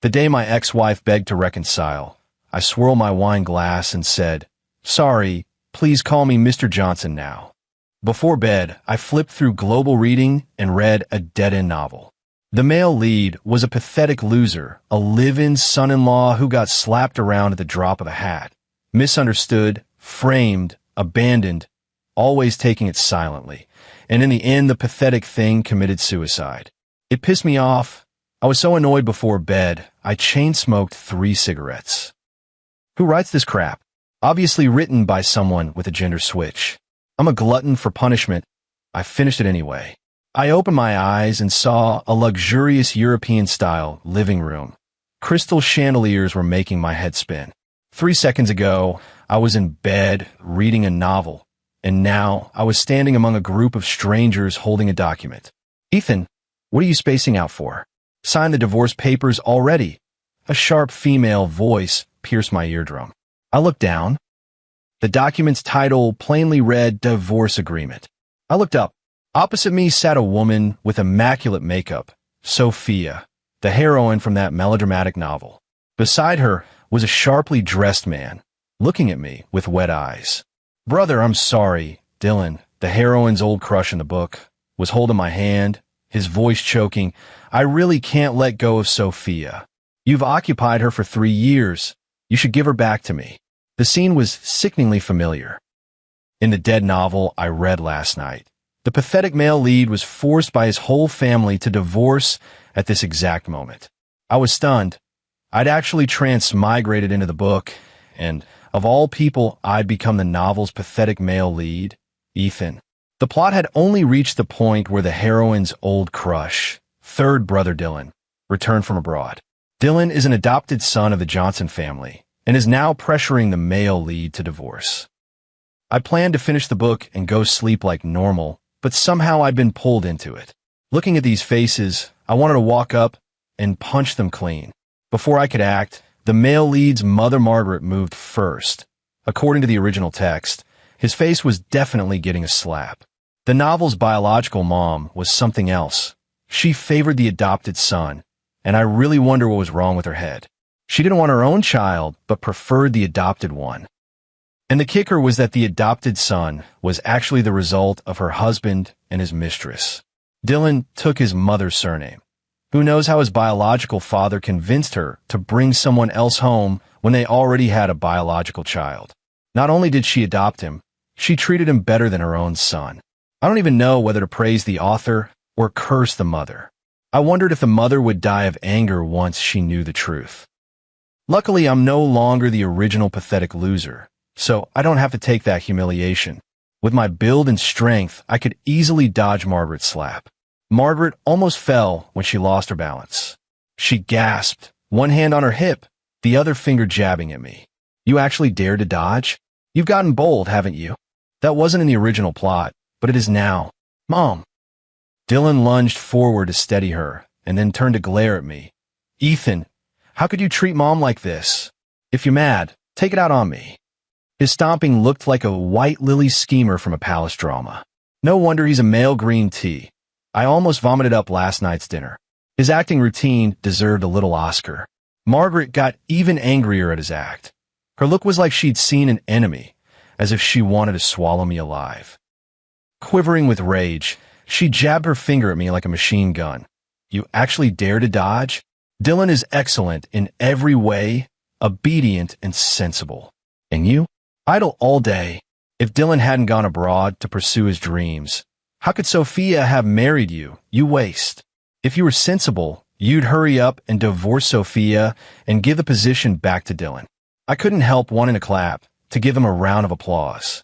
The day my ex-wife begged to reconcile, I swirled my wine glass and said, "Sorry, please call me Mr. Johnson now." Before bed, I flipped through Global Reading and read a dead-end novel. The male lead was a pathetic loser, a live-in son-in-law who got slapped around at the drop of a hat. Misunderstood, framed, abandoned, always taking it silently. And in the end, the pathetic thing committed suicide. It pissed me off. I was so annoyed before bed, I chain-smoked 3 cigarettes. Who writes this crap? Obviously written by someone with a gender switch. I'm a glutton for punishment. I finished it anyway. I opened my eyes and saw a luxurious European-style living room. Crystal chandeliers were making my head spin. 3 seconds ago, I was in bed reading a novel, and now I was standing among a group of strangers holding a document. "Ethan, what are you spacing out for? Sign the divorce papers already." A sharp female voice pierced my eardrum. I looked down. The document's title plainly read Divorce Agreement. I looked up. Opposite me sat a woman with immaculate makeup, Sophia, the heroine from that melodramatic novel. Beside her was a sharply dressed man, looking at me with wet eyes. "Brother, I'm sorry." Dylan, the heroine's old crush in the book, was holding my hand, his voice choking. "I really can't let go of Sophia. You've occupied her for 3 years. You should give her back to me." The scene was sickeningly familiar. In the dead novel I read last night, the pathetic male lead was forced by his whole family to divorce at this exact moment. I was stunned. I'd actually transmigrated into the book, and of all people, I'd become the novel's pathetic male lead, Ethan. The plot had only reached the point where the heroine's old crush, third brother Dylan, returned from abroad. Dylan is an adopted son of the Johnson family and is now pressuring the male lead to divorce. I planned to finish the book and go sleep like normal, but somehow I'd been pulled into it. Looking at these faces, I wanted to walk up and punch them clean. Before I could act, the male lead's mother Margaret moved first. According to the original text, his face was definitely getting a slap. The novel's biological mom was something else. She favored the adopted son, and I really wonder what was wrong with her head. She didn't want her own child, but preferred the adopted one. And the kicker was that the adopted son was actually the result of her husband and his mistress. Dylan took his mother's surname. Who knows how his biological father convinced her to bring someone else home when they already had a biological child. Not only did she adopt him, she treated him better than her own son. I don't even know whether to praise the author or curse the mother. I wondered if the mother would die of anger once she knew the truth. Luckily, I'm no longer the original pathetic loser, so I don't have to take that humiliation. With my build and strength, I could easily dodge Margaret's slap. Margaret almost fell when she lost her balance. She gasped, one hand on her hip, the other finger jabbing at me. "You actually dared to dodge? You've gotten bold, haven't you?" That wasn't in the original plot, but it is now. "Mom." Dylan lunged forward to steady her, and then turned to glare at me. "Ethan, how could you treat Mom like this? If you're mad, take it out on me." His stomping looked like a white lily schemer from a palace drama. No wonder he's a male green tea. I almost vomited up last night's dinner. His acting routine deserved a little Oscar. Margaret got even angrier at his act. Her look was like she'd seen an enemy, as if she wanted to swallow me alive. Quivering with rage, she jabbed her finger at me like a machine gun. "You actually dare to dodge? Dylan is excellent in every way, obedient and sensible. And you? Idle all day. If Dylan hadn't gone abroad to pursue his dreams, how could Sophia have married you? You waste. If you were sensible, you'd hurry up and divorce Sophia and give the position back to Dylan." I couldn't help wanting to clap, to give him a round of applause.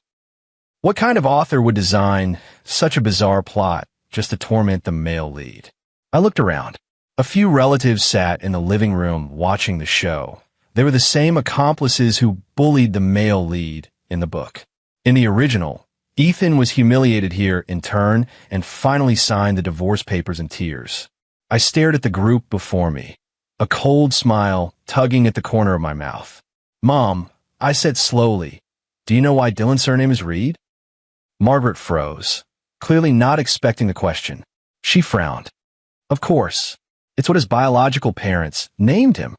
What kind of author would design such a bizarre plot just to torment the male lead? I looked around. A few relatives sat in the living room watching the show. They were the same accomplices who bullied the male lead in the book. In the original, Ethan was humiliated here in turn and finally signed the divorce papers in tears. I stared at the group before me, a cold smile tugging at the corner of my mouth. "Mom," I said slowly, "do you know why Dylan's surname is Reed?" Margaret froze, clearly not expecting the question. She frowned. "Of course. It's what his biological parents named him.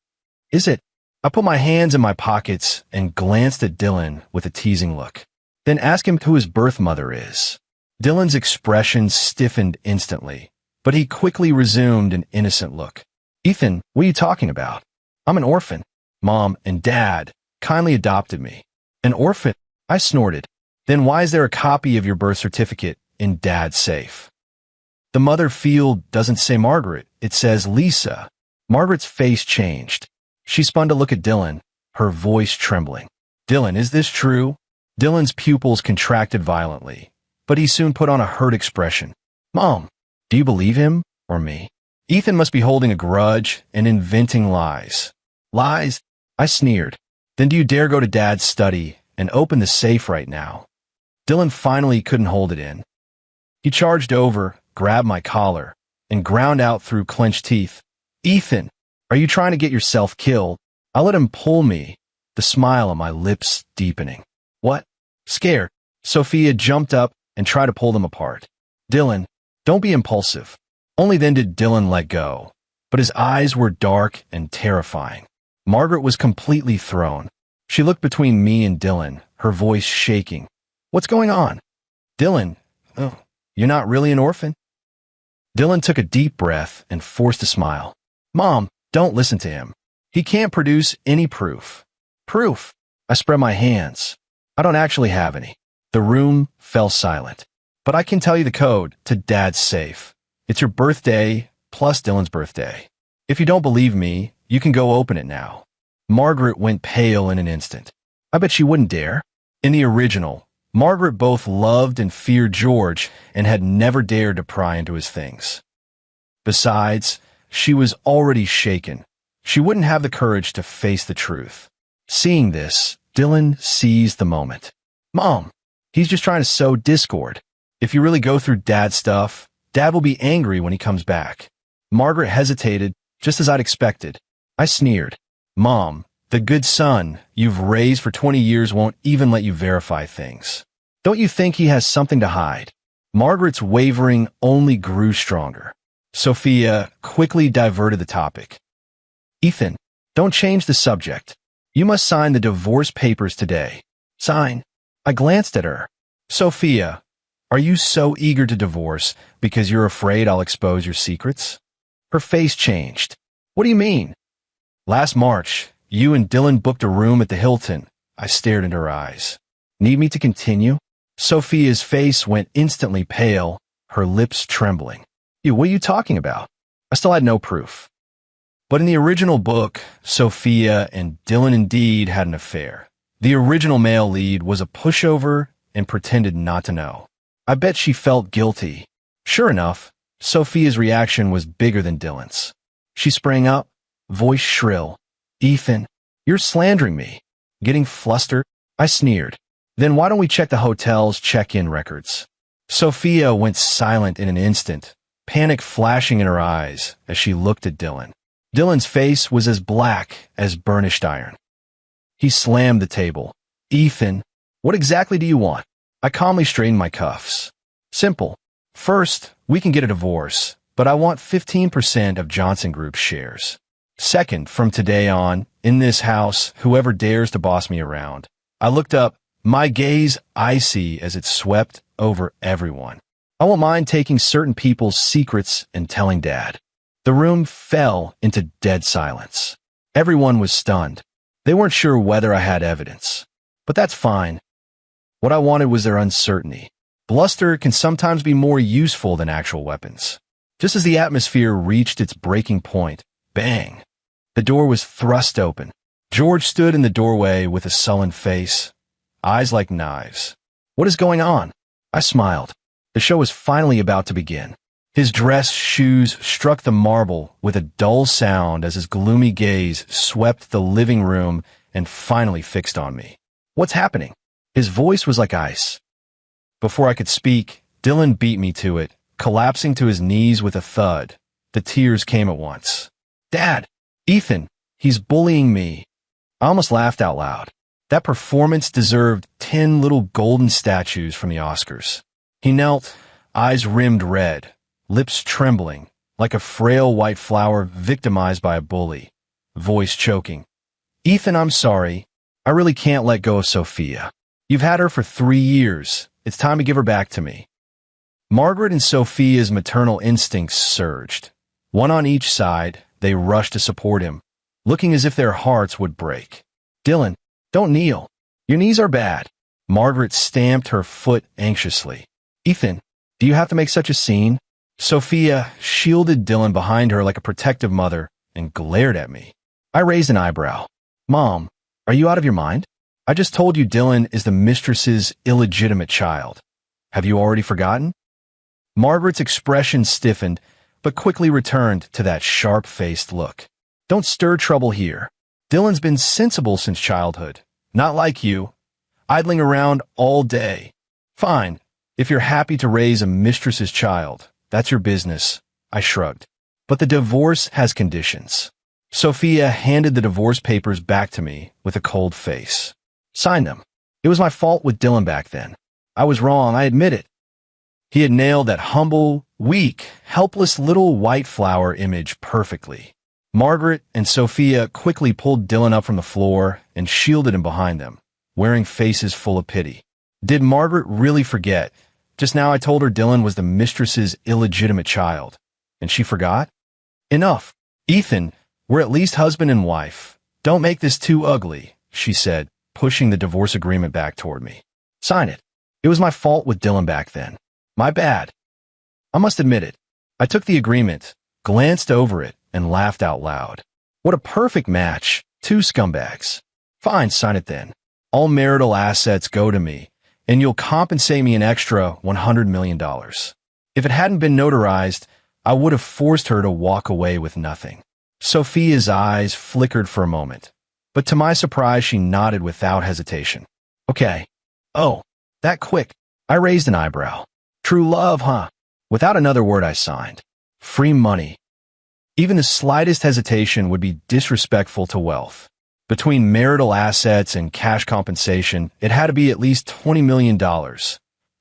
Is it? I put my hands in my pockets and glanced at Dylan with a teasing look. Then asked him who his birth mother is. Dylan's expression stiffened instantly, but he quickly resumed an innocent look. Ethan, what are you talking about? I'm an orphan. Mom and Dad kindly adopted me. An orphan? I snorted. Then why is there a copy of your birth certificate in Dad's safe? The mother field doesn't say Margaret, it says Lisa. Margaret's face changed. She spun to look at Dylan, her voice trembling. Dylan, is this true? Dylan's pupils contracted violently, but he soon put on a hurt expression. Mom, do you believe him or me? Ethan must be holding a grudge and inventing lies. Lies? I sneered. Then do you dare go to Dad's study and open the safe right now? Dylan finally couldn't hold it in. He charged over, grabbed my collar, and ground out through clenched teeth. Ethan, are you trying to get yourself killed? I let him pull me, the smile on my lips deepening. What? Scared. Sophia jumped up and tried to pull them apart. Dylan, don't be impulsive. Only then did Dylan let go, but his eyes were dark and terrifying. Margaret was completely thrown. She looked between me and Dylan, her voice shaking. What's going on? Dylan, oh, you're not really an orphan? Dylan took a deep breath and forced a smile. Mom, don't listen to him. He can't produce any proof. Proof? I spread my hands. I don't actually have any. The room fell silent. But I can tell you the code to Dad's safe. It's your birthday plus Dylan's birthday. If you don't believe me, you can go open it now. Margaret went pale in an instant. I bet she wouldn't dare. In the original, Margaret both loved and feared George and had never dared to pry into his things. Besides, she was already shaken. She wouldn't have the courage to face the truth. Seeing this, Dylan seized the moment. Mom, he's just trying to sow discord. If you really go through Dad's stuff, Dad will be angry when he comes back. Margaret hesitated, just as I'd expected. I sneered. Mom, the good son you've raised for 20 years won't even let you verify things. Don't you think he has something to hide? Margaret's wavering only grew stronger. Sophia quickly diverted the topic. Ethan, don't change the subject. You must sign the divorce papers today. Sign. I glanced at her. Sophia, are you so eager to divorce because you're afraid I'll expose your secrets? Her face changed. What do you mean? Last March, you and Dylan booked a room at the Hilton. I stared into her eyes. Need me to continue? Sophia's face went instantly pale, her lips trembling. What are you talking about? I still had no proof. But in the original book, Sophia and Dylan indeed had an affair. The original male lead was a pushover and pretended not to know. I bet she felt guilty. Sure enough, Sophia's reaction was bigger than Dylan's. She sprang up, voice shrill. Ethan, you're slandering me. Getting flustered? I sneered. Then why don't we check the hotel's check-in records? Sophia went silent in an instant, panic flashing in her eyes as she looked at Dylan. Dylan's face was as black as burnished iron. He slammed the table. Ethan, what exactly do you want? I calmly straightened my cuffs. Simple. First, we can get a divorce, but I want 15% of Johnson Group's shares. Second, from today on, in this house, whoever dares to boss me around. I looked up, my gaze icy as it swept over everyone. I won't mind taking certain people's secrets and telling Dad. The room fell into dead silence. Everyone was stunned. They weren't sure whether I had evidence. But that's fine. What I wanted was their uncertainty. Bluster can sometimes be more useful than actual weapons. Just as the atmosphere reached its breaking point, bang! The door was thrust open. George stood in the doorway with a sullen face, eyes like knives. What is going on? I smiled. The show was finally about to begin. His dress shoes struck the marble with a dull sound as his gloomy gaze swept the living room and finally fixed on me. What's happening? His voice was like ice. Before I could speak, Dylan beat me to it, collapsing to his knees with a thud. The tears came at once. Dad! Ethan! He's bullying me. I almost laughed out loud. That performance deserved 10 little golden statues from the Oscars. He knelt, eyes rimmed red, lips trembling, like a frail white flower victimized by a bully. Voice choking. Ethan, I'm sorry. I really can't let go of Sophia. You've had her for 3 years. It's time to give her back to me. Margaret and Sophia's maternal instincts surged. One on each side, they rushed to support him, looking as if their hearts would break. Dylan, don't kneel. Your knees are bad. Margaret stamped her foot anxiously. Ethan, do you have to make such a scene? Sophia shielded Dylan behind her like a protective mother and glared at me. I raised an eyebrow. Mom, are you out of your mind? I just told you Dylan is the mistress's illegitimate child. Have you already forgotten? Margaret's expression stiffened, but quickly returned to that sharp-faced look. Don't stir trouble here. Dylan's been sensible since childhood. Not like you, idling around all day. Fine, if you're happy to raise a mistress's child, that's your business, I shrugged. But the divorce has conditions. Sophia handed the divorce papers back to me with a cold face. Sign them. It was my fault with Dylan back then. I was wrong, I admit it. He had nailed that humble, weak, helpless little white flower image perfectly. Margaret and Sophia quickly pulled Dylan up from the floor and shielded him behind them, wearing faces full of pity. Did Margaret really forget? Just now I told her Dylan was the mistress's illegitimate child, and she forgot? Enough. Ethan, we're at least husband and wife. Don't make this too ugly, she said, pushing the divorce agreement back toward me. Sign it. It was my fault with Dylan back then. My bad. I must admit it. I took the agreement, glanced over it, and laughed out loud. What a perfect match. 2 scumbags. Fine, sign it then. All marital assets go to me, and you'll compensate me an extra $100 million. If it hadn't been notarized, I would have forced her to walk away with nothing. Sophia's eyes flickered for a moment, but to my surprise, she nodded without hesitation. Okay. Oh, that quick. I raised an eyebrow. True love, huh? Without another word, I signed. Free money. Even the slightest hesitation would be disrespectful to wealth. Between marital assets and cash compensation, it had to be at least $20 million.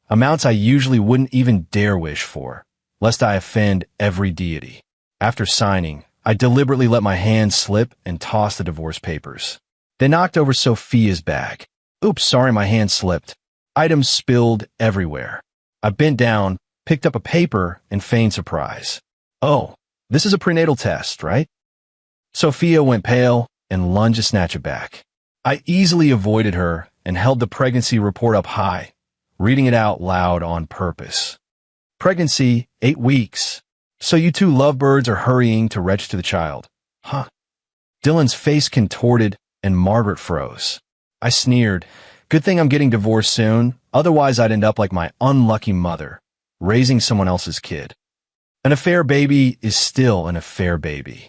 Amounts I usually wouldn't even dare wish for, lest I offend every deity. After signing, I deliberately let my hand slip and tossed the divorce papers. They knocked over Sophia's bag. Oops, sorry, my hand slipped. Items spilled everywhere. I bent down, picked up a paper, and feigned surprise. Oh, this is a prenatal test, right? Sophia went pale and lunged to snatch it back. I easily avoided her and held the pregnancy report up high, reading it out loud on purpose. Pregnancy, 8 weeks. So you 2 lovebirds are hurrying to register the child. Huh. Dylan's face contorted and Margaret froze. I sneered. Good thing I'm getting divorced soon, otherwise I'd end up like my unlucky mother, raising someone else's kid. An affair baby is still an affair baby.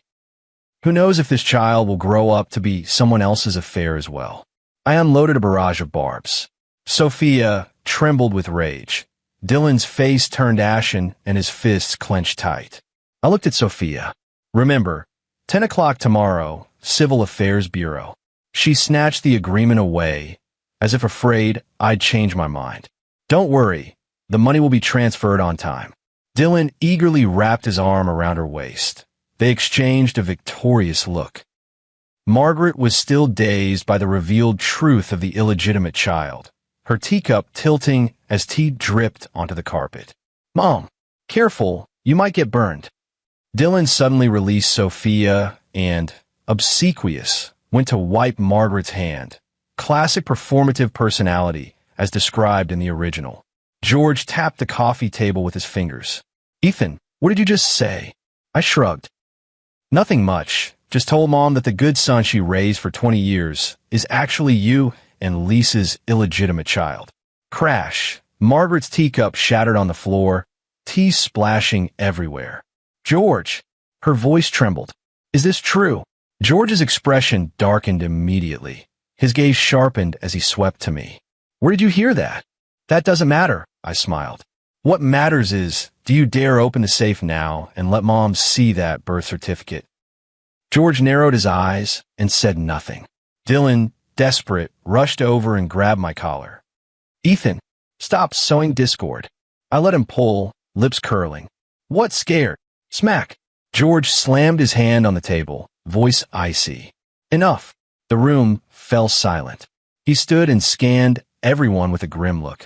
Who knows if this child will grow up to be someone else's affair as well. I unloaded a barrage of barbs. Sophia trembled with rage. Dylan's face turned ashen and his fists clenched tight. I looked at Sophia. Remember, 10 o'clock tomorrow, Civil Affairs Bureau. She snatched the agreement away, as if afraid I'd change my mind. Don't worry, the money will be transferred on time. Dylan eagerly wrapped his arm around her waist. They exchanged a victorious look. Margaret was still dazed by the revealed truth of the illegitimate child, her teacup tilting as tea dripped onto the carpet. Mom, careful, you might get burned. Dylan suddenly released Sophia and, obsequious, went to wipe Margaret's hand. Classic performative personality, as described in the original. George tapped the coffee table with his fingers. Ethan, what did you just say? I shrugged. Nothing much. Just told Mom that the good son she raised for 20 years is actually you and Lisa's illegitimate child. Crash. Margaret's teacup shattered on the floor, tea splashing everywhere. George. Her voice trembled. Is this true? George's expression darkened immediately. His gaze sharpened as he swept to me. Where did you hear that? That doesn't matter, I smiled. What matters is, do you dare open the safe now and let Mom see that birth certificate? George narrowed his eyes and said nothing. Dylan, desperate, rushed over and grabbed my collar. Ethan, stop sowing discord. I let him pull, lips curling. What scared? Smack. George slammed his hand on the table, voice icy. Enough. The room fell silent. He stood and scanned everyone with a grim look,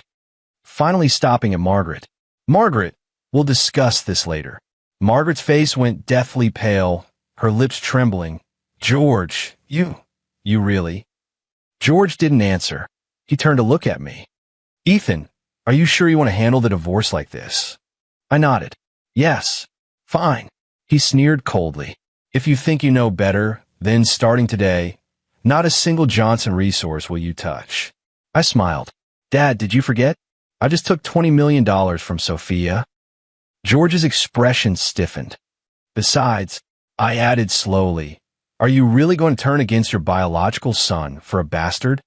finally stopping at Margaret. Margaret, we'll discuss this later. Margaret's face went deathly pale, her lips trembling. George, you really? George didn't answer. He turned to look at me. Ethan, are you sure you want to handle the divorce like this? I nodded. Yes. Fine. He sneered coldly. If you think you know better, then starting today, not a single Johnson resource will you touch. I smiled. Dad, did you forget? I just took $20 million from Sophia. George's expression stiffened. Besides, I added slowly, are you really going to turn against your biological son for a bastard?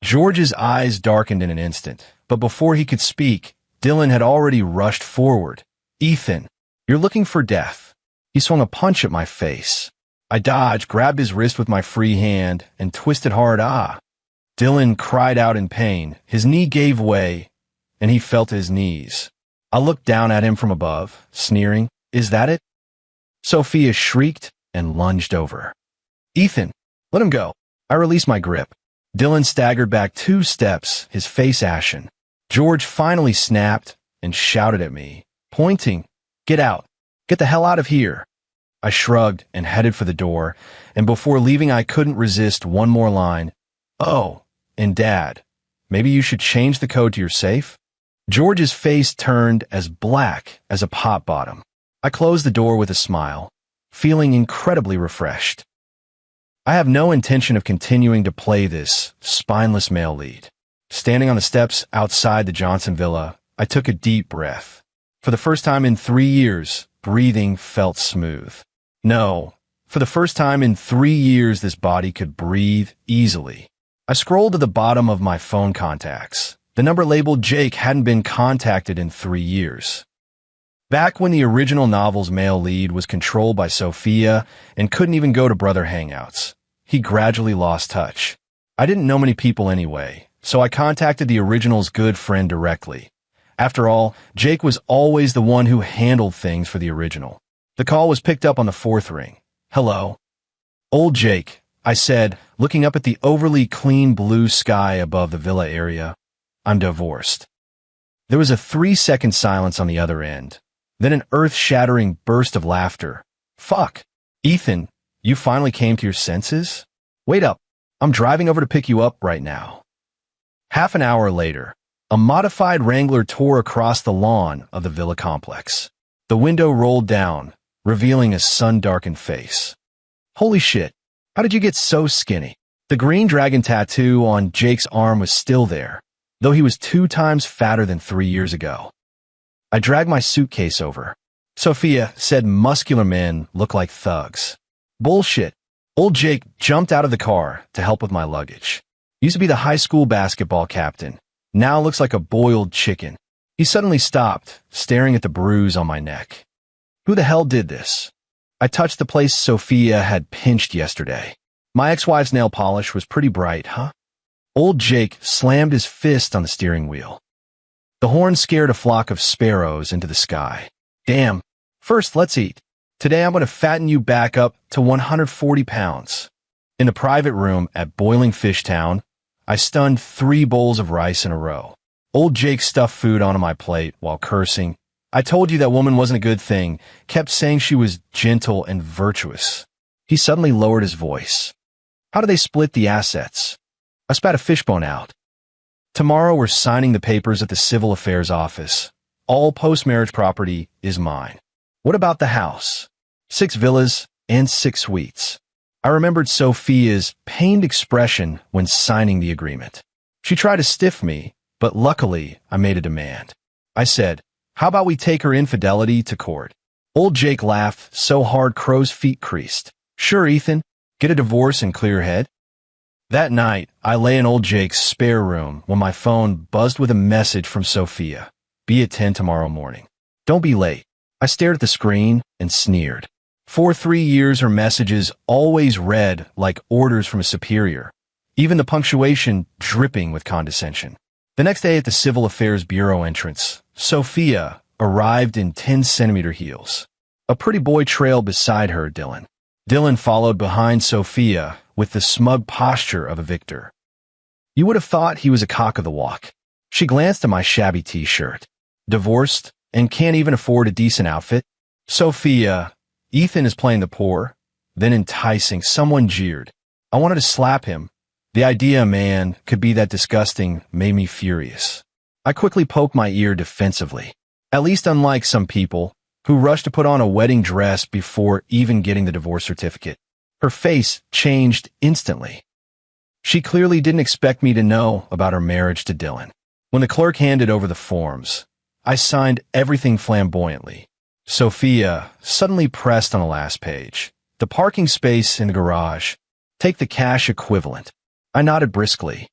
George's eyes darkened in an instant, but before he could speak, Dylan had already rushed forward. Ethan, you're looking for death. He swung a punch at my face. I dodged, grabbed his wrist with my free hand, and twisted hard. Dylan cried out in pain. His knee gave way, and he fell to his knees. I looked down at him from above, sneering. Is that it? Sophia shrieked and lunged over. Ethan, let him go. I released my grip. Dylan staggered back 2 steps, his face ashen. George finally snapped and shouted at me, pointing, Get out. Get the hell out of here. I shrugged and headed for the door, and before leaving I couldn't resist one more line. Oh, and Dad, maybe you should change the code to your safe? George's face turned as black as a pot bottom. I closed the door with a smile, feeling incredibly refreshed. I have no intention of continuing to play this spineless male lead. Standing on the steps outside the Johnson villa, I took a deep breath. For the first time in 3 years, breathing felt smooth. No, for the first time in 3 years, this body could breathe easily. I scrolled to the bottom of my phone contacts. The number labeled Jake hadn't been contacted in 3 years. Back when the original novel's male lead was controlled by Sophia and couldn't even go to brother hangouts, he gradually lost touch. I didn't know many people anyway, so I contacted the original's good friend directly. After all, Jake was always the one who handled things for the original. The call was picked up on the 4th ring. Hello? Old Jake, I said, looking up at the overly clean blue sky above the villa area. I'm divorced. There was a 3-second silence on the other end. Then an earth-shattering burst of laughter. Fuck. Ethan, you finally came to your senses? Wait up. I'm driving over to pick you up right now. Half an hour later, a modified Wrangler tore across the lawn of the villa complex. The window rolled down, revealing a sun-darkened face. Holy shit. How did you get so skinny? The green dragon tattoo on Jake's arm was still there, though he was 2 times fatter than 3 years ago. I dragged my suitcase over. Sophia said muscular men look like thugs. Bullshit. Old Jake jumped out of the car to help with my luggage. Used to be the high school basketball captain. Now looks like a boiled chicken. He suddenly stopped, staring at the bruise on my neck. Who the hell did this? I touched the place Sophia had pinched yesterday. My ex-wife's nail polish was pretty bright, huh? Old Jake slammed his fist on the steering wheel. The horn scared a flock of sparrows into the sky. Damn. First, let's eat. Today I'm going to fatten you back up to 140 pounds. In the private room at Boiling Fish Town, I stunned 3 bowls of rice in a row. Old Jake stuffed food onto my plate while cursing. I told you that woman wasn't a good thing, kept saying she was gentle and virtuous. He suddenly lowered his voice. How do they split the assets? I spat a fishbone out. Tomorrow we're signing the papers at the Civil Affairs office. All post-marriage property is mine. What about the house? 6 villas and 6 suites. I remembered Sophia's pained expression when signing the agreement. She tried to stiff me, but luckily I made a demand. I said, how about we take her infidelity to court? Old Jake laughed so hard Crow's feet creased. Sure, Ethan. Get a divorce and clear your head. That night, I lay in old Jake's spare room when my phone buzzed with a message from Sophia. Be at 10 tomorrow morning. Don't be late. I stared at the screen and sneered. For 3 years, her messages always read like orders from a superior, even the punctuation dripping with condescension. The next day at the Civil Affairs Bureau entrance, Sophia arrived in 10-centimeter heels. A pretty boy trailed beside her, Dylan. Dylan followed behind Sophia with the smug posture of a victor. You would have thought he was a cock of the walk. She glanced at my shabby t-shirt. Divorced and can't even afford a decent outfit? Sophia, Ethan is playing the poor. Then enticing, someone jeered. I wanted to slap him. The idea a man could be that disgusting made me furious. I quickly poked my ear defensively. At least unlike some people who rush to put on a wedding dress before even getting the divorce certificate. Her face changed instantly. She clearly didn't expect me to know about her marriage to Dylan. When the clerk handed over the forms, I signed everything flamboyantly. Sophia suddenly pressed on the last page. The parking space in the garage. Take the cash equivalent. I nodded briskly.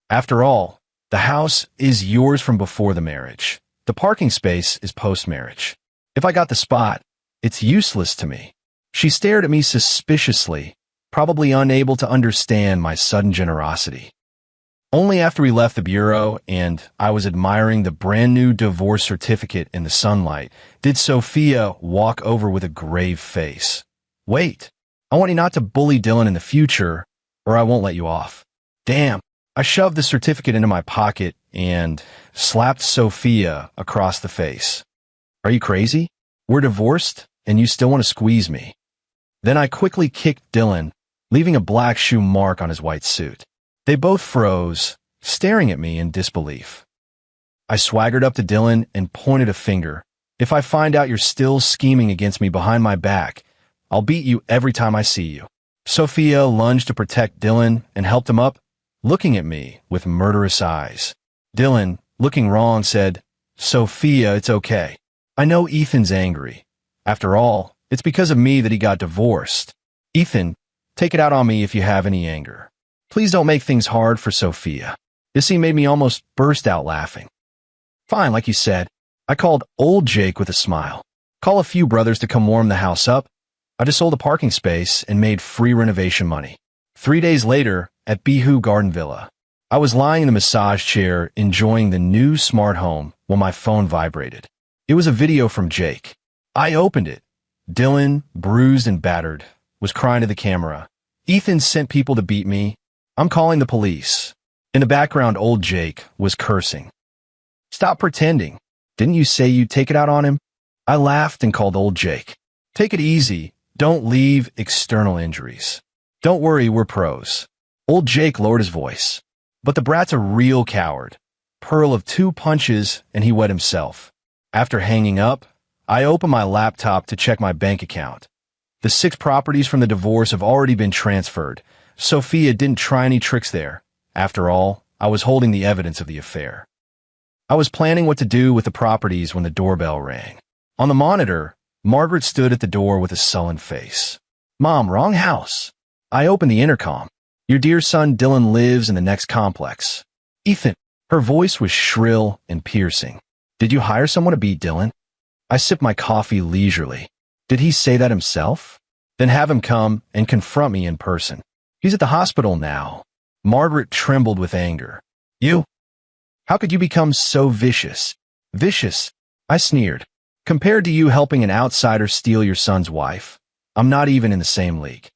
After all, the house is yours from before the marriage. The parking space is post-marriage. If I got the spot, it's useless to me. She stared at me suspiciously, probably unable to understand my sudden generosity. Only after we left the bureau and I was admiring the brand new divorce certificate in the sunlight did Sophia walk over with a grave face. Wait, I want you not to bully Dylan in the future, or I won't let you off. Damn. I shoved the certificate into my pocket and slapped Sophia across the face. Are you crazy? We're divorced, and you still want to squeeze me. Then I quickly kicked Dylan, leaving a black shoe mark on his white suit. They both froze, staring at me in disbelief. I swaggered up to Dylan and pointed a finger. If I find out you're still scheming against me behind my back, I'll beat you every time I see you. Sophia lunged to protect Dylan and helped him up, looking at me with murderous eyes. Dylan, looking wrong, said, Sophia, it's okay. I know Ethan's angry. After all, it's because of me that he got divorced. Ethan, take it out on me if you have any anger. Please don't make things hard for Sophia. This scene made me almost burst out laughing. Fine, like you said. I called old Jake with a smile. Call a few brothers to come warm the house up. I just sold a parking space and made free renovation money. 3 days later, at Bihou Garden Villa, I was lying in the massage chair enjoying the new smart home when my phone vibrated. It was a video from Jake. I opened it. Dylan, bruised and battered, was crying to the camera. Ethan sent people to beat me. I'm calling the police. In the background, old Jake was cursing. Stop pretending. Didn't you say you'd take it out on him? I laughed and called old Jake. Take it easy. Don't leave external injuries. Don't worry, we're pros. Old Jake lowered his voice. But the brat's a real coward. Pearl of 2 punches and he wet himself. After hanging up, I opened my laptop to check my bank account. The 6 properties from the divorce have already been transferred. Sophia didn't try any tricks there. After all, I was holding the evidence of the affair. I was planning what to do with the properties when the doorbell rang. On the monitor, Margaret stood at the door with a sullen face. Mom, wrong house. I opened the intercom. Your dear son Dylan lives in the next complex. Ethan. Her voice was shrill and piercing. Did you hire someone to beat Dylan? I sipped my coffee leisurely. Did he say that himself? Then have him come and confront me in person. He's at the hospital now. Margaret trembled with anger. You? How could you become so vicious? Vicious? I sneered. Compared to you helping an outsider steal your son's wife, I'm not even in the same league.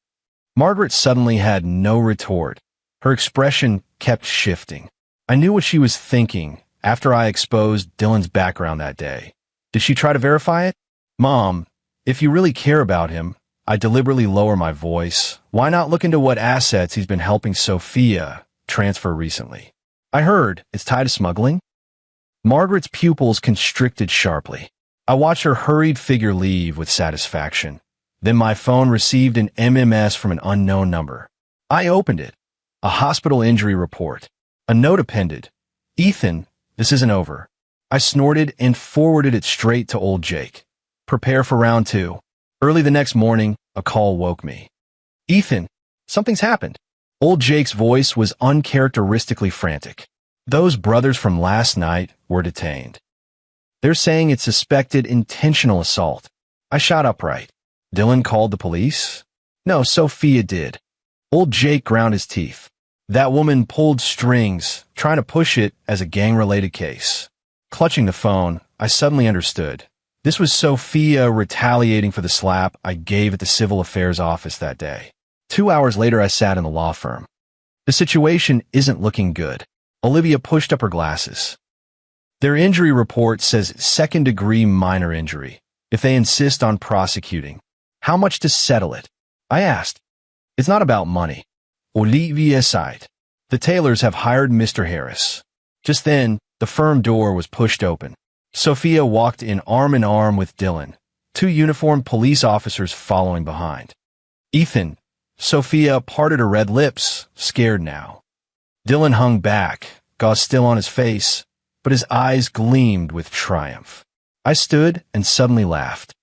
Margaret suddenly had no retort. Her expression kept shifting. I knew what she was thinking after I exposed Dylan's background that day. Did she try to verify it? Mom, if you really care about him, I deliberately lower my voice. Why not look into what assets he's been helping Sophia transfer recently? I heard it's tied to smuggling. Margaret's pupils constricted sharply. I watched her hurried figure leave with satisfaction. Then my phone received an MMS from an unknown number. I opened it. A hospital injury report. A note appended. Ethan, this isn't over. I snorted and forwarded it straight to old Jake. Prepare for round 2. Early the next morning, a call woke me. Ethan, something's happened. Old Jake's voice was uncharacteristically frantic. Those brothers from last night were detained. They're saying it's suspected intentional assault. I shot upright. Dylan called the police? No, Sophia did. Old Jake ground his teeth. That woman pulled strings, trying to push it as a gang-related case. Clutching the phone, I suddenly understood. This was Sophia retaliating for the slap I gave at the civil affairs office that day. 2 hours later, I sat in the law firm. The situation isn't looking good. Olivia pushed up her glasses. Their injury report says second-degree minor injury. If they insist on prosecuting, how much to settle it? I asked. It's not about money. Olivia sighed. The Taylors have hired Mr. Harris. Just then, the firm door was pushed open. Sophia walked in arm in arm with Dylan, 2 uniformed police officers following behind. Ethan. Sophia parted her red lips, scared now. Dylan hung back, gauze still on his face, but his eyes gleamed with triumph. I stood and suddenly laughed.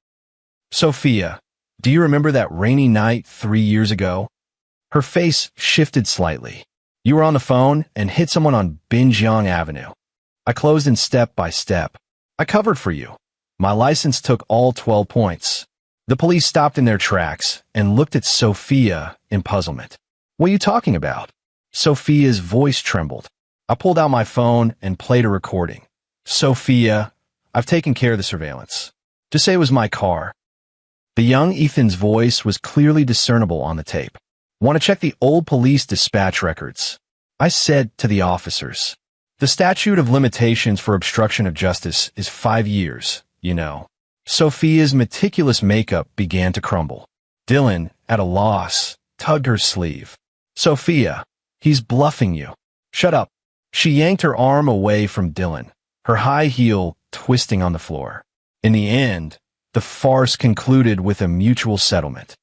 Sophia, do you remember that rainy night 3 years ago? Her face shifted slightly. You were on the phone and hit someone on Binjiang Avenue. I closed in step by step. I covered for you. My license took all 12 points. The police stopped in their tracks and looked at Sophia in puzzlement. What are you talking about? Sophia's voice trembled. I pulled out my phone and played a recording. Sophia, I've taken care of the surveillance. Just say it was my car. The young Ethan's voice was clearly discernible on the tape. Want to check the old police dispatch records? I said to the officers. The statute of limitations for obstruction of justice is 5 years, you know. Sophia's meticulous makeup began to crumble. Dylan, at a loss, tugged her sleeve. Sophia, he's bluffing you. Shut up. She yanked her arm away from Dylan, her high heel twisting on the floor. In the end, the farce concluded with a mutual settlement.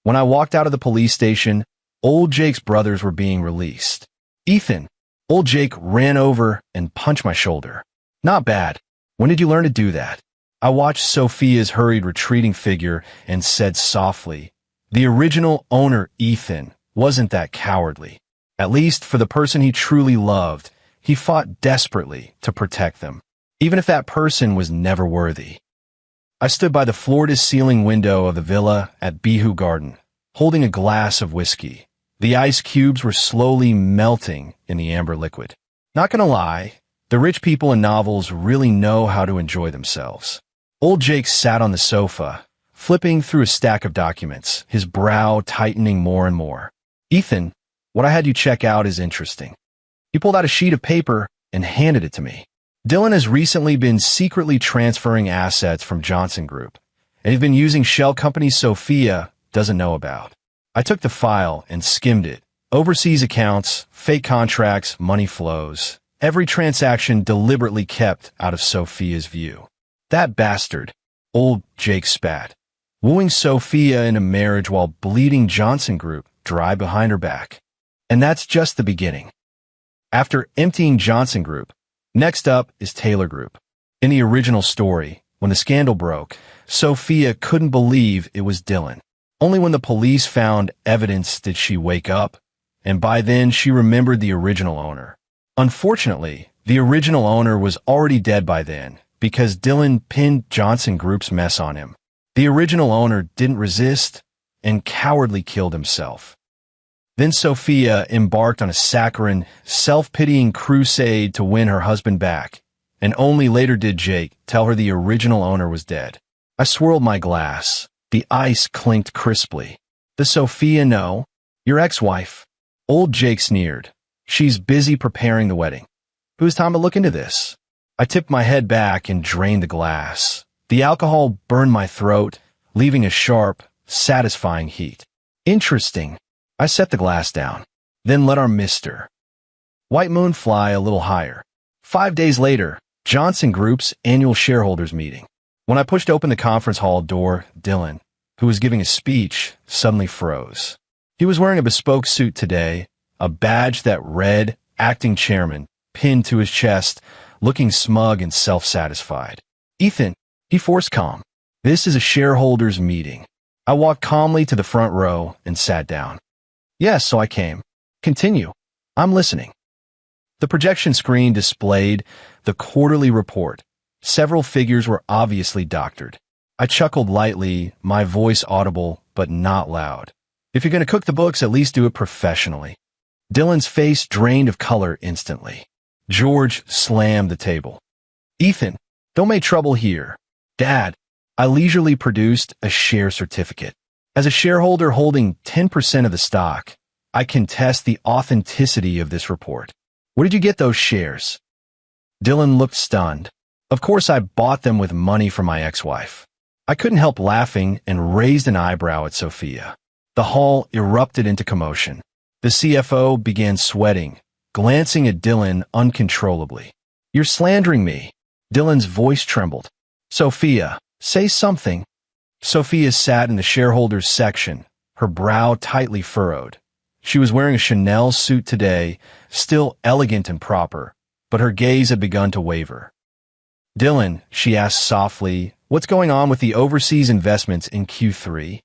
When I walked out of the police station, old Jake's brothers were being released. Ethan, old Jake ran over and punched my shoulder. Not bad. When did you learn to do that? I watched Sophia's hurried retreating figure and said softly, the original owner, Ethan, wasn't that cowardly. At least for the person he truly loved, he fought desperately to protect them, even if that person was never worthy. I stood by the floor-to-ceiling window of the villa at Bihu Garden, holding a glass of whiskey. The ice cubes were slowly melting in the amber liquid. Not gonna lie, the rich people in novels really know how to enjoy themselves. Old Jake sat on the sofa, flipping through a stack of documents, his brow tightening more and more. Ethan, what I had you check out is interesting. He pulled out a sheet of paper and handed it to me. Dylan has recently been secretly transferring assets from Johnson Group, and he's been using shell company Sophia doesn't know about. I took the file and skimmed it. Overseas accounts, fake contracts, money flows. Every transaction deliberately kept out of Sophia's view. That bastard, old Jake spat, wooing Sophia into marriage while bleeding Johnson Group dry behind her back. And that's just the beginning. After emptying Johnson Group, next up is Taylor Group. In the original story, when the scandal broke, Sophia couldn't believe it was Dylan. Only when the police found evidence did she wake up, and by then she remembered the original owner. Unfortunately, the original owner was already dead by then, because Dylan pinned Johnson Group's mess on him. The original owner didn't resist and cowardly killed himself. Then Sophia embarked on a saccharine, self-pitying crusade to win her husband back, and only later did Jake tell her the original owner was dead. I swirled my glass. The ice clinked crisply. Does Sophia know? Your ex-wife. Old Jake sneered. She's busy preparing the wedding. Who's time to look into this? I tipped my head back and drained the glass. The alcohol burned my throat, leaving a sharp, satisfying heat. Interesting. I set the glass down, then let our mister. White moon fly a little higher. 5 days later, Johnson Group's annual shareholders meeting. When I pushed open the conference hall door, Dylan, who was giving a speech, suddenly froze. He was wearing a bespoke suit today, a badge that read acting chairman pinned to his chest, looking smug and self-satisfied. Ethan, he forced calm. This is a shareholders meeting. I walked calmly to the front row and sat down. Yes, so I came. Continue. I'm listening. The projection screen displayed the quarterly report. Several figures were obviously doctored. I chuckled lightly, my voice audible but not loud. If you're going to cook the books, at least do it professionally. Dylan's face drained of color instantly. George slammed the table. Ethan, don't make trouble here. Dad, I leisurely produced a share certificate. As a shareholder holding 10% of the stock, I contest the authenticity of this report. Where did you get those shares? Dylan looked stunned. Of course, I bought them with money from my ex-wife. I couldn't help laughing and raised an eyebrow at Sophia. The hall erupted into commotion. The CFO began sweating, glancing at Dylan uncontrollably. You're slandering me. Dylan's voice trembled. Sophia, say something. Sophia sat in the shareholders section, her brow tightly furrowed. She was wearing a Chanel suit today, still elegant and proper, but her gaze had begun to waver. Dylan, she asked softly, what's going on with the overseas investments in Q3?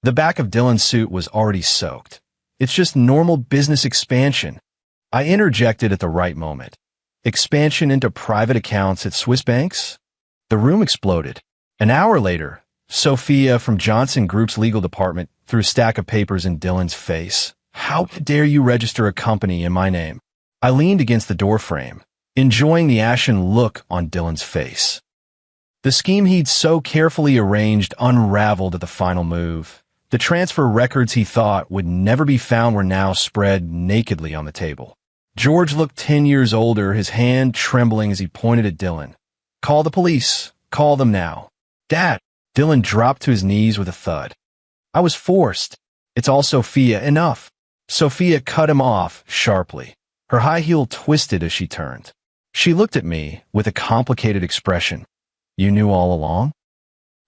The back of Dylan's suit was already soaked. It's just normal business expansion. I interjected at the right moment. Expansion into private accounts at Swiss banks? The room exploded. An hour later, Sophia from Johnson Group's legal department threw a stack of papers in Dylan's face. How dare you register a company in my name? I leaned against the doorframe, enjoying the ashen look on Dylan's face. The scheme he'd so carefully arranged unraveled at the final move. The transfer records he thought would never be found were now spread nakedly on the table. George looked 10 years older, his hand trembling as he pointed at Dylan. Call the police. Call them now. Dad! Dylan dropped to his knees with a thud. I was forced. It's all Sophia. Enough. Sophia cut him off sharply. Her high heel twisted as she turned. She looked at me with a complicated expression. You knew all along?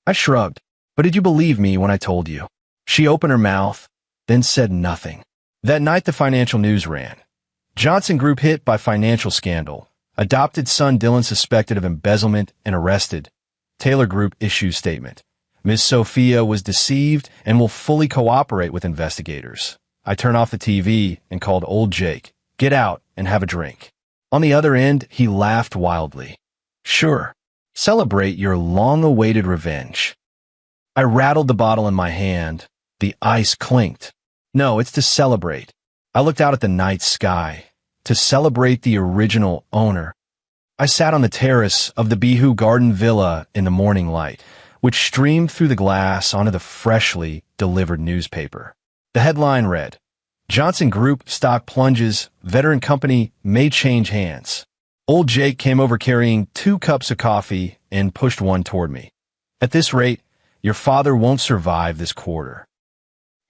I shrugged. But did you believe me when I told you? She opened her mouth, then said nothing. That night the financial news ran. Johnson Group hit by financial scandal. Adopted son Dylan suspected of embezzlement and arrested. Taylor Group issues statement. Ms. Sophia was deceived and will fully cooperate with investigators. I turned off the TV and called old Jake. Get out and have a drink. On the other end, he laughed wildly. Sure. Celebrate your long-awaited revenge. I rattled the bottle in my hand. The ice clinked. No, it's to celebrate. I looked out at the night sky. To celebrate the original owner. I sat on the terrace of the Behu Garden Villa in the morning light, which streamed through the glass onto the freshly delivered newspaper. The headline read, Johnson Group stock plunges, veteran company may change hands. Old Jake came over carrying 2 cups of coffee and pushed one toward me. At this rate, your father won't survive this quarter.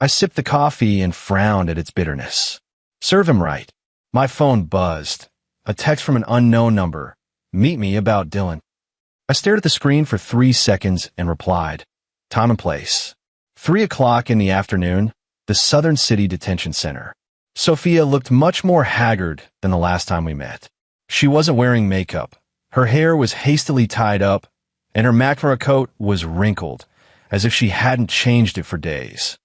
I sipped the coffee and frowned at its bitterness. Serve him right. My phone buzzed. A text from an unknown number. Meet me about Dylan. I stared at the screen for 3 seconds and replied. Time and place. 3 o'clock in the afternoon, the Southern City Detention Center. Sophia looked much more haggard than the last time we met. She wasn't wearing makeup. Her hair was hastily tied up, and her McNamara coat was wrinkled, as if she hadn't changed it for days.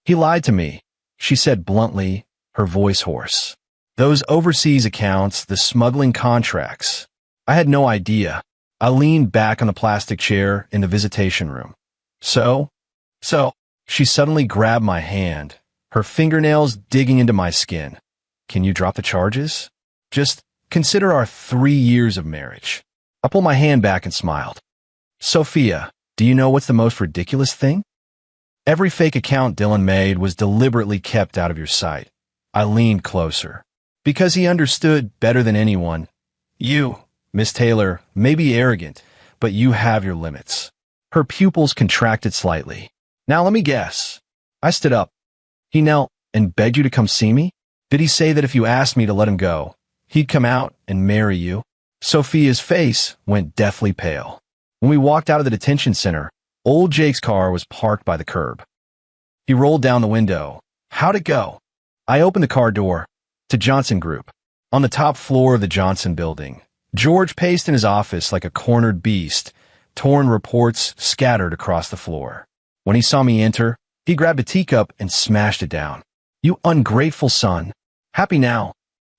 He lied to me, she said bluntly, her voice hoarse. Those overseas accounts, the smuggling contracts. I had no idea. I leaned back on the plastic chair in the visitation room. So, she suddenly grabbed my hand, her fingernails digging into my skin. Can you drop the charges? Just consider our 3 years of marriage. I pulled my hand back and smiled. Sophia, do you know what's the most ridiculous thing? Every fake account Dylan made was deliberately kept out of your sight. I leaned closer. Because he understood better than anyone. You, Miss Taylor, may be arrogant, but you have your limits. Her pupils contracted slightly. Now let me guess. I stood up. He knelt and begged you to come see me? Did he say that if you asked me to let him go, he'd come out and marry you? Sophia's face went deathly pale. When we walked out of the detention center, old Jake's car was parked by the curb. He rolled down the window. How'd it go? I opened the car door. To Johnson Group. On the top floor of the Johnson building, George paced in his office like a cornered beast, torn reports scattered across the floor. When he saw me enter, he grabbed a teacup and smashed it down. You ungrateful son. Happy now.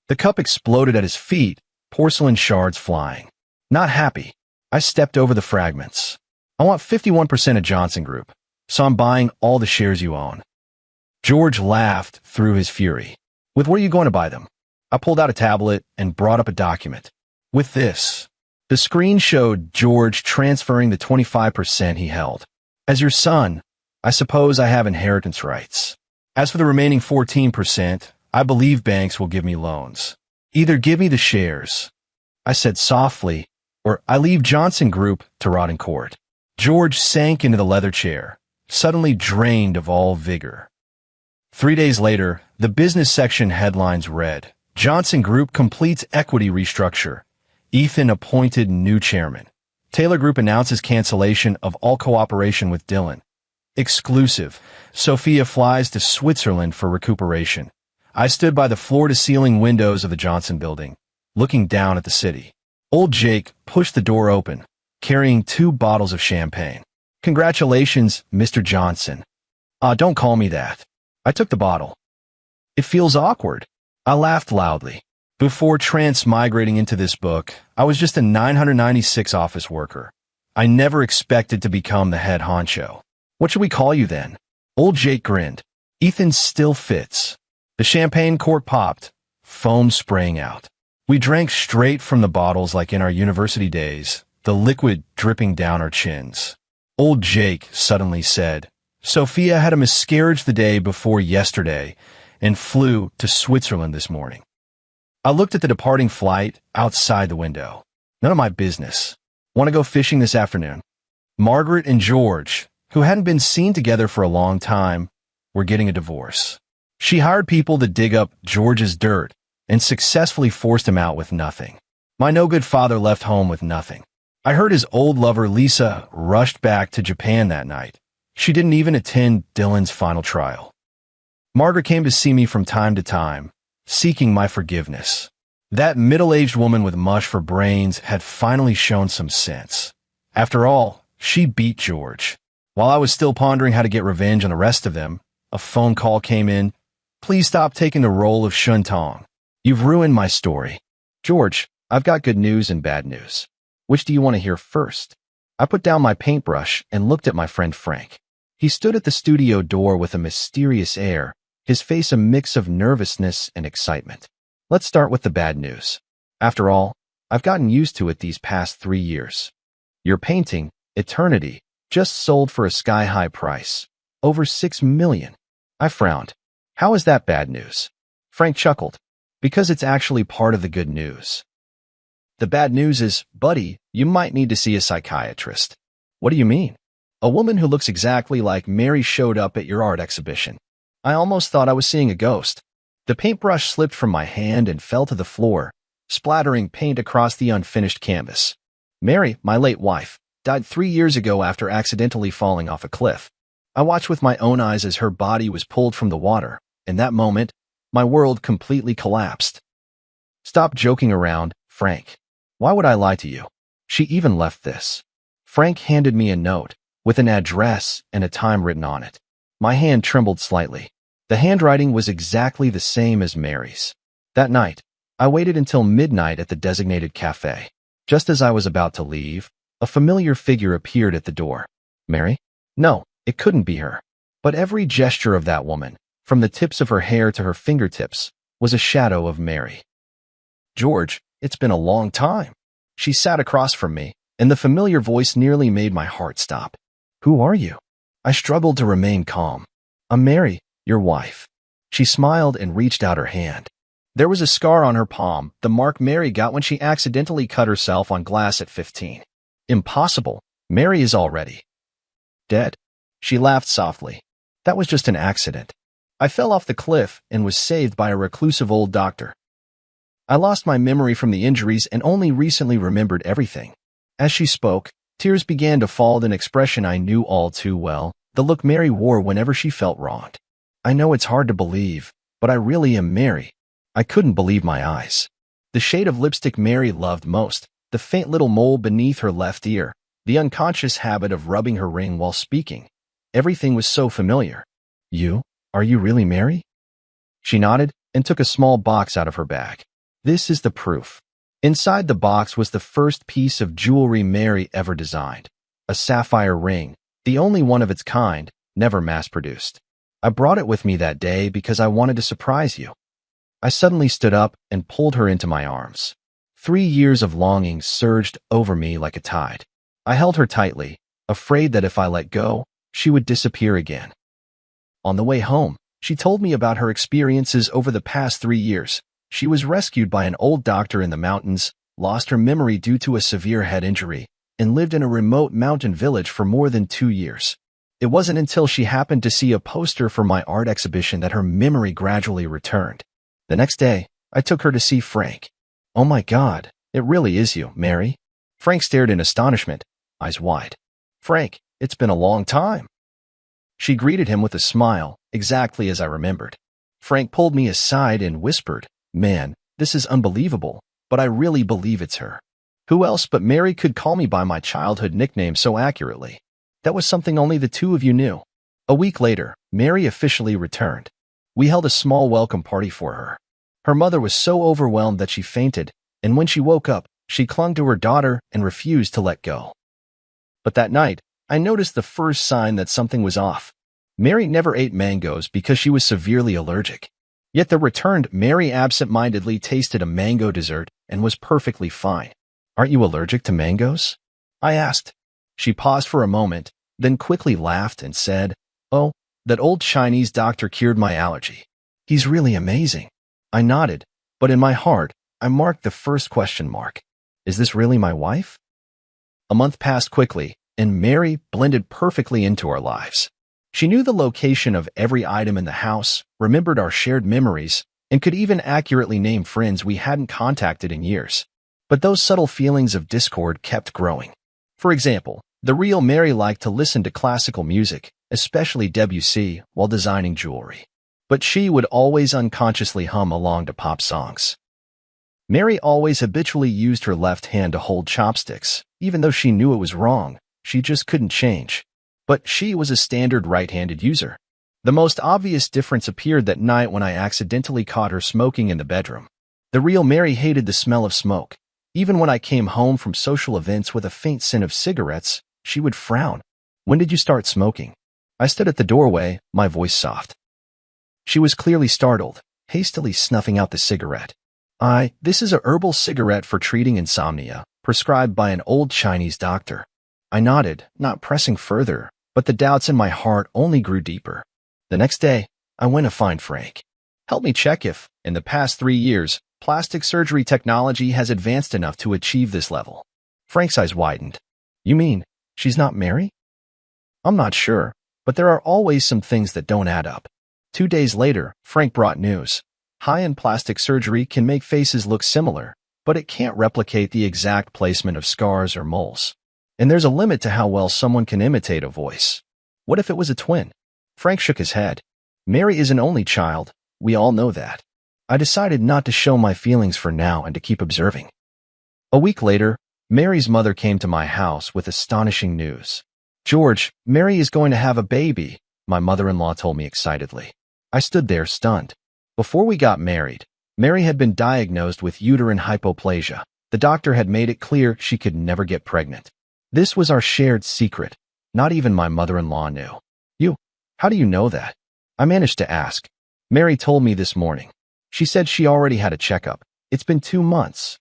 The cup exploded at his feet, porcelain shards flying. Not happy. I stepped over the fragments. I want 51% of Johnson Group, so I'm buying all the shares you own. George laughed through his fury. With what are you going to buy them? I pulled out a tablet and brought up a document. With this. The screen showed George transferring the 25% he held. As your son, I suppose I have inheritance rights. As for the remaining 14%, I believe banks will give me loans. Either give me the shares, I said softly, or I leave Johnson Group to rot in court. George sank into the leather chair, suddenly drained of all vigor. 3 days later, the business section headlines read, Johnson Group completes equity restructure. Ethan appointed new chairman. Taylor Group announces cancellation of all cooperation with Dylan. Exclusive. Sophia flies to Switzerland for recuperation. I stood by the floor-to-ceiling windows of the Johnson building, looking down at the city. Old Jake pushed the door open, carrying 2 bottles of champagne. Congratulations, Mr. Johnson. Don't call me that. I took the bottle. It feels awkward. I laughed loudly. Before transmigrating into this book, I was just a 996 office worker. I never expected to become the head honcho. What should we call you then? Old Jake grinned. Ethan still fits. The champagne cork popped, foam spraying out. We drank straight from the bottles like in our university days, the liquid dripping down our chins. Old Jake suddenly said, Sophia had a miscarriage the day before yesterday and flew to Switzerland this morning. I looked at the departing flight outside the window. None of my business. Want to go fishing this afternoon? Margaret and George, who hadn't been seen together for a long time, were getting a divorce. She hired people to dig up George's dirt and successfully forced him out with nothing. My no-good father left home with nothing. I heard his old lover Lisa rushed back to Japan that night. She didn't even attend Dylan's final trial. Margaret came to see me from time to time, seeking my forgiveness. That middle-aged woman with mush for brains had finally shown some sense. After all, she beat George. While I was still pondering how to get revenge on the rest of them, a phone call came in. Please stop taking the role of Shun Tong. You've ruined my story. George, I've got good news and bad news. Which do you want to hear first? I put down my paintbrush and looked at my friend Frank. He stood at the studio door with a mysterious air, his face a mix of nervousness and excitement. Let's start with the bad news. After all, I've gotten used to it these past 3 years. Your painting, Eternity, just sold for a sky-high price. Over $6 million. I frowned. How is that bad news? Frank chuckled. Because it's actually part of the good news. The bad news is, buddy, you might need to see a psychiatrist. What do you mean? A woman who looks exactly like Mary showed up at your art exhibition. I almost thought I was seeing a ghost. The paintbrush slipped from my hand and fell to the floor, splattering paint across the unfinished canvas. Mary, my late wife, died 3 years ago after accidentally falling off a cliff. I watched with my own eyes as her body was pulled from the water. In that moment, my world completely collapsed. Stop joking around, Frank. Why would I lie to you? She even left this. Frank handed me a note, with an address and a time written on it. My hand trembled slightly. The handwriting was exactly the same as Mary's. That night, I waited until midnight at the designated cafe. Just as I was about to leave, a familiar figure appeared at the door. Mary? No, it couldn't be her. But every gesture of that woman, from the tips of her hair to her fingertips, was a shadow of Mary. George, it's been a long time. She sat across from me, and the familiar voice nearly made my heart stop. Who are you? I struggled to remain calm. I'm Mary, your wife. She smiled and reached out her hand. There was a scar on her palm, the mark Mary got when she accidentally cut herself on glass at 15. Impossible. Mary is already dead. She laughed softly. That was just an accident. I fell off the cliff and was saved by a reclusive old doctor. I lost my memory from the injuries and only recently remembered everything. As she spoke, tears began to fall with an expression I knew all too well, the look Mary wore whenever she felt wronged. I know it's hard to believe, but I really am Mary. I couldn't believe my eyes. The shade of lipstick Mary loved most, the faint little mole beneath her left ear, the unconscious habit of rubbing her ring while speaking. Everything was so familiar. You? Are you really Mary? She nodded and took a small box out of her bag. This is the proof. Inside the box was the first piece of jewelry Mary ever designed. A sapphire ring, the only one of its kind, never mass-produced. I brought it with me that day because I wanted to surprise you. I suddenly stood up and pulled her into my arms. 3 years of longing surged over me like a tide. I held her tightly, afraid that if I let go, she would disappear again. On the way home, she told me about her experiences over the past 3 years. She was rescued by an old doctor in the mountains, lost her memory due to a severe head injury, and lived in a remote mountain village for more than 2 years. It wasn't until she happened to see a poster for my art exhibition that her memory gradually returned. The next day, I took her to see Frank. "Oh my God, it really is you, Mary." Frank stared in astonishment, eyes wide. "Frank, it's been a long time." She greeted him with a smile, exactly as I remembered. Frank pulled me aside and whispered, "Man, this is unbelievable, but I really believe it's her. Who else but Mary could call me by my childhood nickname so accurately? That was something only the two of you knew." A week later, Mary officially returned. We held a small welcome party for her. Her mother was so overwhelmed that she fainted, and when she woke up, she clung to her daughter and refused to let go. But that night, I noticed the first sign that something was off. Mary never ate mangoes because she was severely allergic. Yet the returned Mary absent-mindedly tasted a mango dessert and was perfectly fine. "Aren't you allergic to mangoes?" I asked. She paused for a moment, then quickly laughed and said, "Oh, that old Chinese doctor cured my allergy. He's really amazing." I nodded, but in my heart, I marked the first question mark. Is this really my wife? A month passed quickly, and Mary blended perfectly into our lives. She knew the location of every item in the house, remembered our shared memories, and could even accurately name friends we hadn't contacted in years. But those subtle feelings of discord kept growing. For example, the real Mary liked to listen to classical music, especially Debussy, while designing jewelry. But she would always unconsciously hum along to pop songs. Mary always habitually used her left hand to hold chopsticks, even though she knew it was wrong. She just couldn't change. But she was a standard right-handed user. The most obvious difference appeared that night when I accidentally caught her smoking in the bedroom. The real Mary hated the smell of smoke. Even when I came home from social events with a faint scent of cigarettes, she would frown. "When did you start smoking?" I stood at the doorway, my voice soft. She was clearly startled, hastily snuffing out the cigarette. This is a herbal cigarette for treating insomnia, prescribed by an old Chinese doctor." I nodded, not pressing further, but the doubts in my heart only grew deeper. The next day, I went to find Frank. "Help me check if, in the past 3 years, plastic surgery technology has advanced enough to achieve this level." Frank's eyes widened. "You mean, she's not Mary?" "I'm not sure, but there are always some things that don't add up." 2 days later, Frank brought news. High-end plastic surgery can make faces look similar, but it can't replicate the exact placement of scars or moles. And there's a limit to how well someone can imitate a voice. What if it was a twin? Frank shook his head. "Mary is an only child. We all know that." I decided not to show my feelings for now and to keep observing. A week later, Mary's mother came to my house with astonishing news. "George, Mary is going to have a baby," my mother-in-law told me excitedly. I stood there stunned. Before we got married, Mary had been diagnosed with uterine hypoplasia. The doctor had made it clear she could never get pregnant. This was our shared secret. Not even my mother-in-law knew. How do you know that?" I managed to ask. "Mary told me this morning. She said she already had a checkup. It's been 2 months.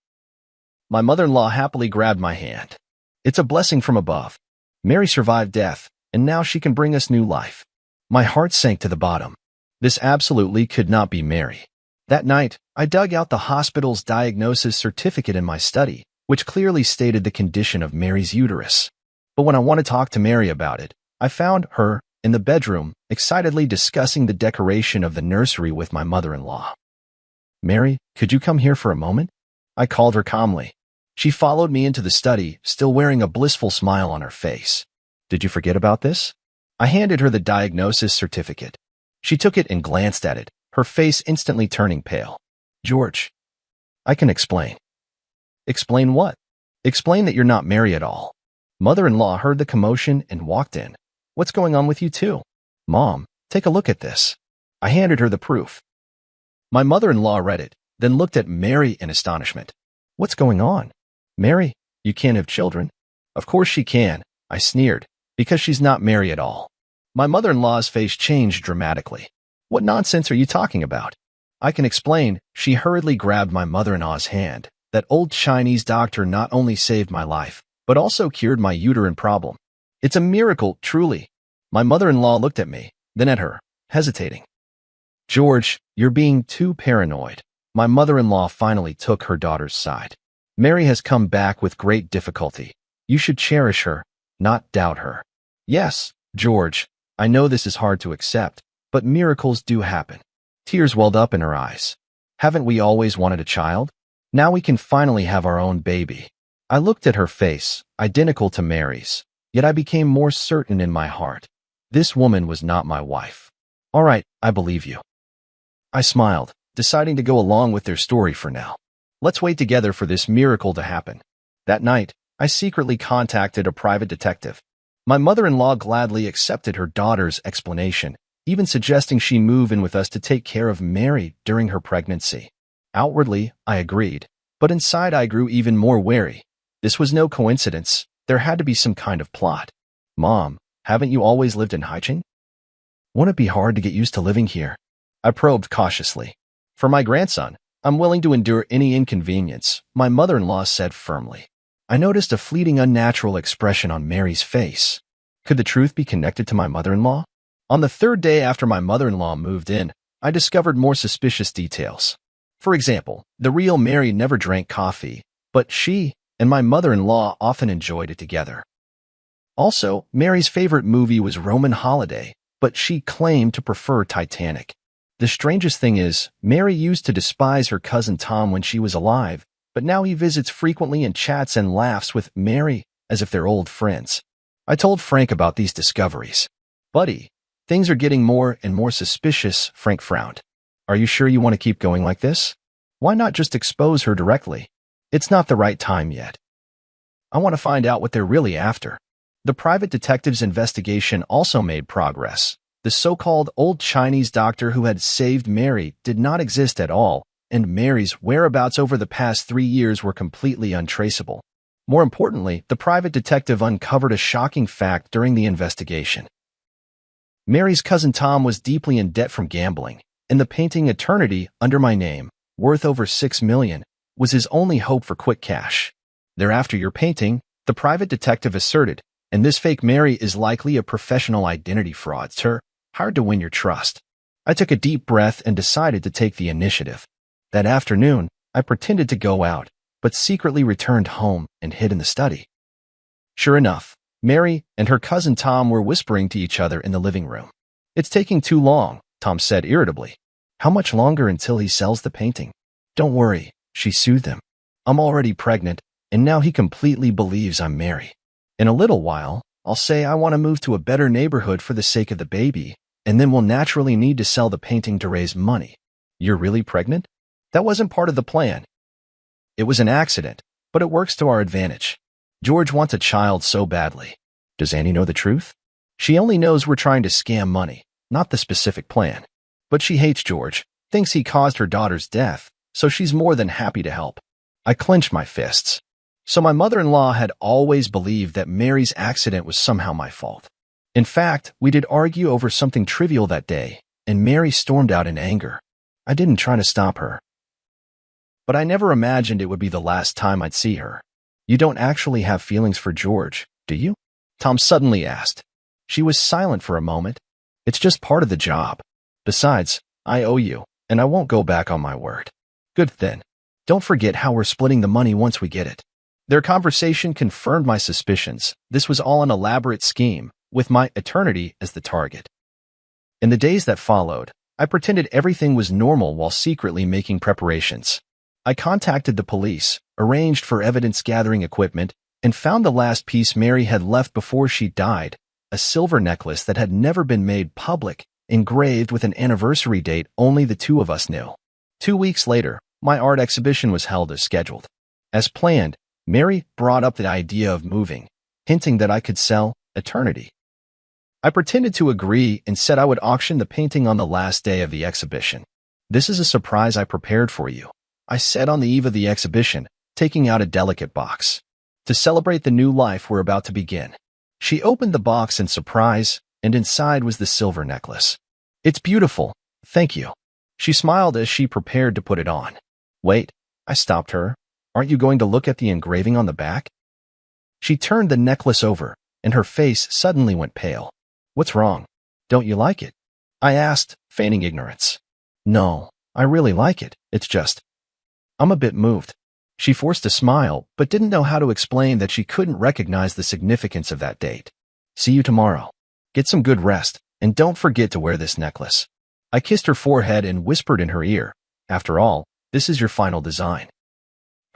My mother-in-law happily grabbed my hand. "It's a blessing from above. Mary survived death, and now she can bring us new life." My heart sank to the bottom. This absolutely could not be Mary. That night, I dug out the hospital's diagnosis certificate in my study, which clearly stated the condition of Mary's uterus. But when I wanted to talk to Mary about it, I found her in the bedroom, excitedly discussing the decoration of the nursery with my mother-in-law. "Mary, could you come here for a moment?" I called her calmly. She followed me into the study, still wearing a blissful smile on her face. "Did you forget about this?" I handed her the diagnosis certificate. She took it and glanced at it, her face instantly turning pale. "George, I can explain." "Explain what?" "Explain that you're not Mary at all." Mother-in-law heard the commotion and walked in. "What's going on with you two?" "Mom, take a look at this." I handed her the proof. My mother-in-law read it, then looked at Mary in astonishment. "What's going on?" "Mary, you can't have children." "Of course she can," I sneered, "because she's not Mary at all." My mother-in-law's face changed dramatically. "What nonsense are you talking about?" "I can explain." She hurriedly grabbed my mother-in-law's hand, That old Chinese doctor not only saved my life, but also cured my uterine problem. It's a miracle, truly. My mother-in-law looked at me, then at her, hesitating. George, you're being too paranoid. My mother-in-law finally took her daughter's side. Mary has come back with great difficulty. You should cherish her, not doubt her. Yes, George, I know this is hard to accept, but miracles do happen. Tears welled up in her eyes. Haven't we always wanted a child? Now we can finally have our own baby. I looked at her face, identical to Mary's, yet I became more certain in my heart. This woman was not my wife. All right, I believe you. I smiled, deciding to go along with their story for now. Let's wait together for this miracle to happen. That night, I secretly contacted a private detective. My mother-in-law gladly accepted her daughter's explanation, even suggesting she move in with us to take care of Mary during her pregnancy. Outwardly, I agreed, but inside I grew even more wary. This was no coincidence. There had to be some kind of plot. Mom, haven't you always lived in Haicheng? Won't it be hard to get used to living here? I probed cautiously. For my grandson, I'm willing to endure any inconvenience, my mother-in-law said firmly. I noticed a fleeting unnatural expression on Mary's face. Could the truth be connected to my mother-in-law? On the third day after my mother-in-law moved in, I discovered more suspicious details. For example, the real Mary never drank coffee, but she and my mother-in-law often enjoyed it together. Also, Mary's favorite movie was Roman Holiday, but she claimed to prefer Titanic. The strangest thing is, Mary used to despise her cousin Tom when she was alive, but now he visits frequently and chats and laughs with Mary as if they're old friends. I told Frank about these discoveries. Buddy, things are getting more and more suspicious, Frank frowned. Are you sure you want to keep going like this? Why not just expose her directly? It's not the right time yet. I want to find out what they're really after. The private detective's investigation also made progress. The so-called old Chinese doctor who had saved Mary did not exist at all, and Mary's whereabouts over the past 3 years were completely untraceable. More importantly, the private detective uncovered a shocking fact during the investigation. Mary's cousin Tom was deeply in debt from gambling, and the painting Eternity under my name, worth over $6 million, was his only hope for quick cash. They're after your painting, the private detective asserted, and this fake Mary is likely a professional identity fraudster, hard to win your trust. I took a deep breath and decided to take the initiative. That afternoon, I pretended to go out, but secretly returned home and hid in the study. Sure enough, Mary and her cousin Tom were whispering to each other in the living room. It's taking too long, Tom said irritably. How much longer until he sells the painting? Don't worry, she soothed him. I'm already pregnant, and now he completely believes I'm Mary. In a little while, I'll say I want to move to a better neighborhood for the sake of the baby, and then we'll naturally need to sell the painting to raise money. You're really pregnant? That wasn't part of the plan. It was an accident, but it works to our advantage. George wants a child so badly. Does Annie know the truth? She only knows we're trying to scam money, not the specific plan. But she hates George, thinks he caused her daughter's death, so she's more than happy to help. I clenched my fists. So my mother-in-law had always believed that Mary's accident was somehow my fault. In fact, we did argue over something trivial that day, and Mary stormed out in anger. I didn't try to stop her. But I never imagined it would be the last time I'd see her. You don't actually have feelings for George, do you? Tom suddenly asked. She was silent for a moment. It's just part of the job. Besides, I owe you, and I won't go back on my word. Good then. Don't forget how we're splitting the money once we get it. Their conversation confirmed my suspicions. This was all an elaborate scheme, with my eternity as the target. In the days that followed, I pretended everything was normal while secretly making preparations. I contacted the police, arranged for evidence-gathering equipment, and found the last piece Mary had left before she died, a silver necklace that had never been made public, engraved with an anniversary date only the two of us knew. 2 weeks later, my art exhibition was held as scheduled. As planned, Mary brought up the idea of moving, hinting that I could sell Eternity. I pretended to agree and said I would auction the painting on the last day of the exhibition. This is a surprise I prepared for you, I said on the eve of the exhibition, taking out a delicate box. To celebrate the new life we're about to begin. She opened the box in surprise, and inside was the silver necklace. It's beautiful, thank you. She smiled as she prepared to put it on. Wait, I stopped her. Aren't you going to look at the engraving on the back? She turned the necklace over, and her face suddenly went pale. What's wrong? Don't you like it? I asked, feigning ignorance. No, I really like it. It's just, I'm a bit moved. She forced a smile, but didn't know how to explain that she couldn't recognize the significance of that date. See you tomorrow. Get some good rest, and don't forget to wear this necklace. I kissed her forehead and whispered in her ear, after all, this is your final design.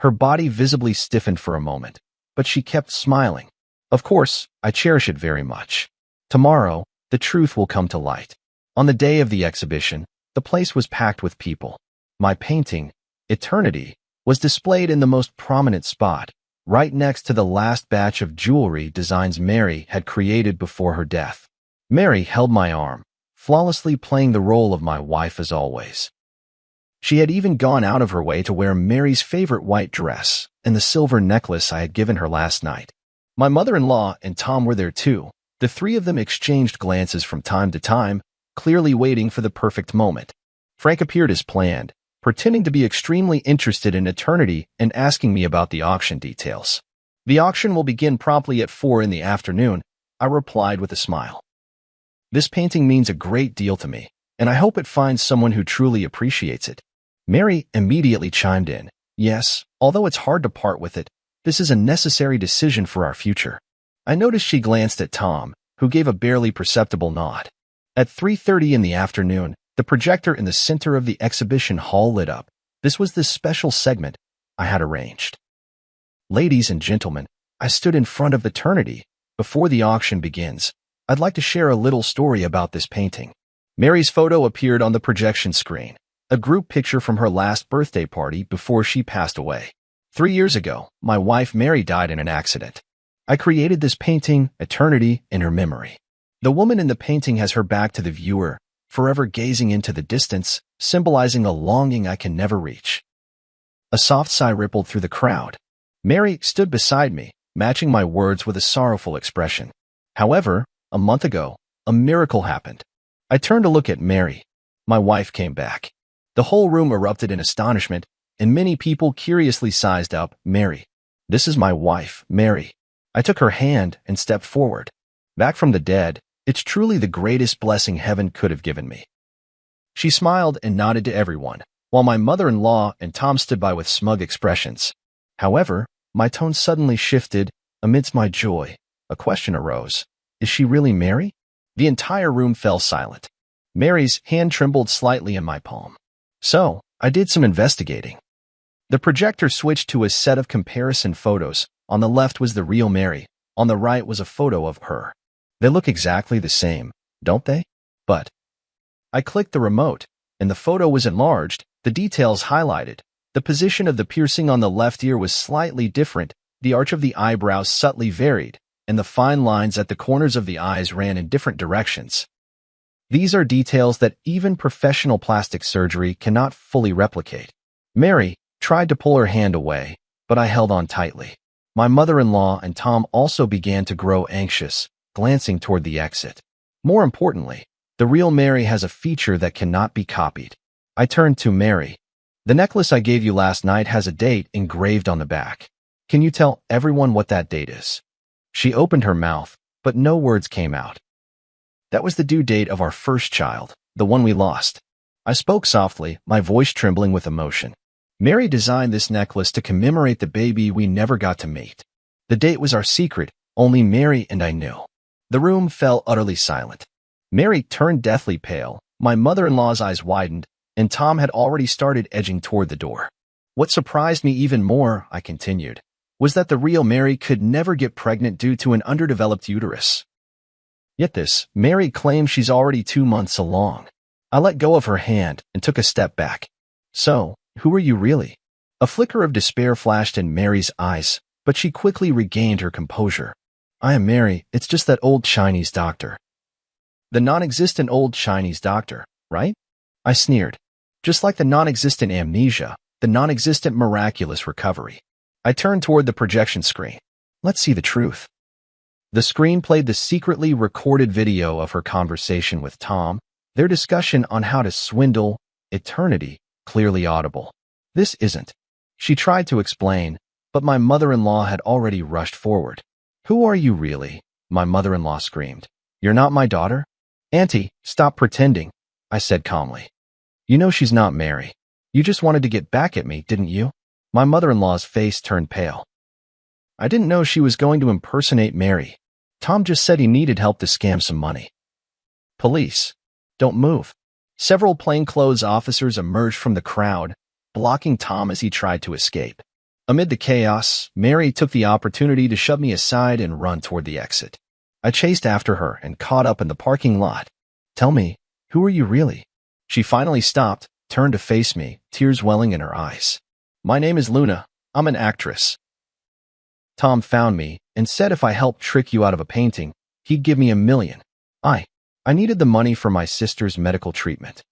Her body visibly stiffened for a moment, but she kept smiling. Of course, I cherish it very much. Tomorrow, the truth will come to light. On the day of the exhibition, the place was packed with people. My painting, Eternity, was displayed in the most prominent spot, right next to the last batch of jewelry designs Mary had created before her death. Mary held my arm, flawlessly playing the role of my wife as always. She had even gone out of her way to wear Mary's favorite white dress and the silver necklace I had given her last night. My mother-in-law and Tom were there too. The three of them exchanged glances from time to time, clearly waiting for the perfect moment. Frank appeared as planned, pretending to be extremely interested in Eternity and asking me about the auction details. The auction will begin promptly at 4 in the afternoon, I replied with a smile. This painting means a great deal to me, and I hope it finds someone who truly appreciates it. Mary immediately chimed in. Yes, although it's hard to part with it, this is a necessary decision for our future. I noticed she glanced at Tom, who gave a barely perceptible nod. At 3:30 in the afternoon, the projector in the center of the exhibition hall lit up. This was the special segment I had arranged. Ladies and gentlemen, I stood in front of Eternity. Before the auction begins, I'd like to share a little story about this painting. Mary's photo appeared on the projection screen, a group picture from her last birthday party before she passed away. 3 years ago, my wife Mary died in an accident. I created this painting, Eternity, in her memory. The woman in the painting has her back to the viewer, forever gazing into the distance, symbolizing a longing I can never reach. A soft sigh rippled through the crowd. Mary stood beside me, matching my words with a sorrowful expression. However, a month ago, a miracle happened. I turned to look at Mary. My wife came back. The whole room erupted in astonishment, and many people curiously sized up, Mary. This is my wife, Mary. I took her hand and stepped forward. Back from the dead, it's truly the greatest blessing heaven could have given me. She smiled and nodded to everyone, while my mother-in-law and Tom stood by with smug expressions. However, my tone suddenly shifted. Amidst my joy, a question arose. Is she really Mary? The entire room fell silent. Mary's hand trembled slightly in my palm. So, I did some investigating. The projector switched to a set of comparison photos. On the left was the real Mary. On the right was a photo of her. They look exactly the same, don't they? But I clicked the remote, and the photo was enlarged, the details highlighted. The position of the piercing on the left ear was slightly different, the arch of the eyebrows subtly varied, and the fine lines at the corners of the eyes ran in different directions. These are details that even professional plastic surgery cannot fully replicate. Mary tried to pull her hand away, but I held on tightly. My mother-in-law and Tom also began to grow anxious, glancing toward the exit. More importantly, the real Mary has a feature that cannot be copied. I turned to Mary. The necklace I gave you last night has a date engraved on the back. Can you tell everyone what that date is? She opened her mouth, but no words came out. That was the due date of our first child, the one we lost. I spoke softly, my voice trembling with emotion. Mary designed this necklace to commemorate the baby we never got to meet. The date was our secret, only Mary and I knew. The room fell utterly silent. Mary turned deathly pale, my mother-in-law's eyes widened, and Tom had already started edging toward the door. What surprised me even more, I continued, was that the real Mary could never get pregnant due to an underdeveloped uterus. Yet this, Mary claims she's already 2 months along. I let go of her hand and took a step back. So, who are you really? A flicker of despair flashed in Mary's eyes, but she quickly regained her composure. I am Mary, it's just that old Chinese doctor. The non-existent old Chinese doctor, right? I sneered. Just like the non-existent amnesia, the non-existent miraculous recovery. I turned toward the projection screen. Let's see the truth. The screen played the secretly recorded video of her conversation with Tom, their discussion on how to swindle Eternity, clearly audible. This isn't She tried to explain, but my mother-in-law had already rushed forward. "Who are you really?" my mother-in-law screamed. "You're not my daughter?" "Auntie, stop pretending," I said calmly. "You know she's not Mary. You just wanted to get back at me, didn't you?" My mother-in-law's face turned pale. "I didn't know she was going to impersonate Mary. Tom just said he needed help to scam some money." "Police, don't move." Several plainclothes officers emerged from the crowd, blocking Tom as he tried to escape. Amid the chaos, Mary took the opportunity to shove me aside and run toward the exit. I chased after her and caught up in the parking lot. "Tell me, who are you really?" She finally stopped, turned to face me, tears welling in her eyes. "My name is Luna. I'm an actress. Tom found me and said if I helped trick you out of a painting, he'd give me $1 million. I needed the money for my sister's medical treatment."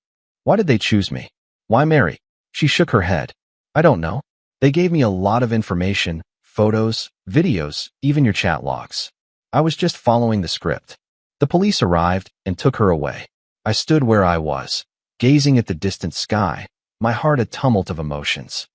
"Why did they choose me? Why Mary?" She shook her head. "I don't know. They gave me a lot of information, photos, videos, even your chat logs. I was just following the script." The police arrived and took her away. I stood where I was, gazing at the distant sky, my heart a tumult of emotions.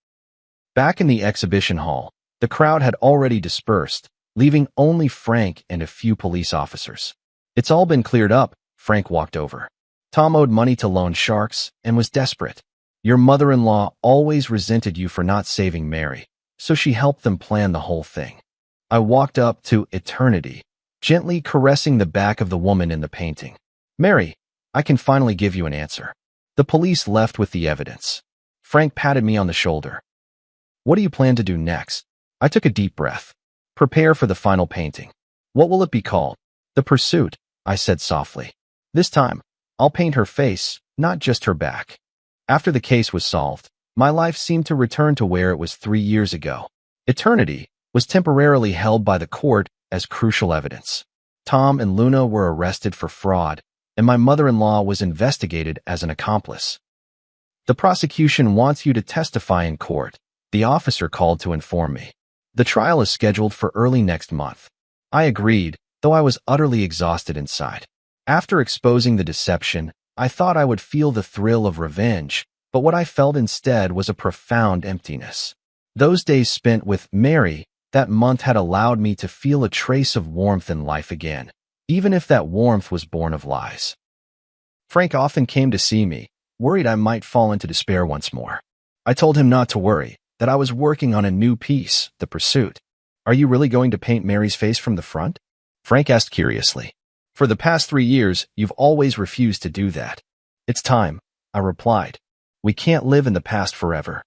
Back in the exhibition hall, the crowd had already dispersed, leaving only Frank and a few police officers. "It's all been cleared up," Frank walked over. "Tom owed money to loan sharks and was desperate. Your mother-in-law always resented you for not saving Mary, so she helped them plan the whole thing." I walked up to Eternity, gently caressing the back of the woman in the painting. "Mary, I can finally give you an answer." The police left with the evidence. Frank patted me on the shoulder. "What do you plan to do next?" I took a deep breath. "Prepare for the final painting." "What will it be called?" "The Pursuit," I said softly. "This time, I'll paint her face, not just her back." After the case was solved, my life seemed to return to where it was 3 years ago. Eternity was temporarily held by the court as crucial evidence. Tom and Luna were arrested for fraud, and my mother-in-law was investigated as an accomplice. "The prosecution wants you to testify in court," the officer called to inform me. "The trial is scheduled for early next month." I agreed, though I was utterly exhausted inside. After exposing the deception, I thought I would feel the thrill of revenge, but what I felt instead was a profound emptiness. Those days spent with Mary that month had allowed me to feel a trace of warmth in life again, even if that warmth was born of lies. Frank often came to see me, worried I might fall into despair once more. I told him not to worry, that I was working on a new piece, The Pursuit. "Are you really going to paint Mary's face from the front?" Frank asked curiously. "For the past 3 years, you've always refused to do that." "It's time," I replied. "We can't live in the past forever."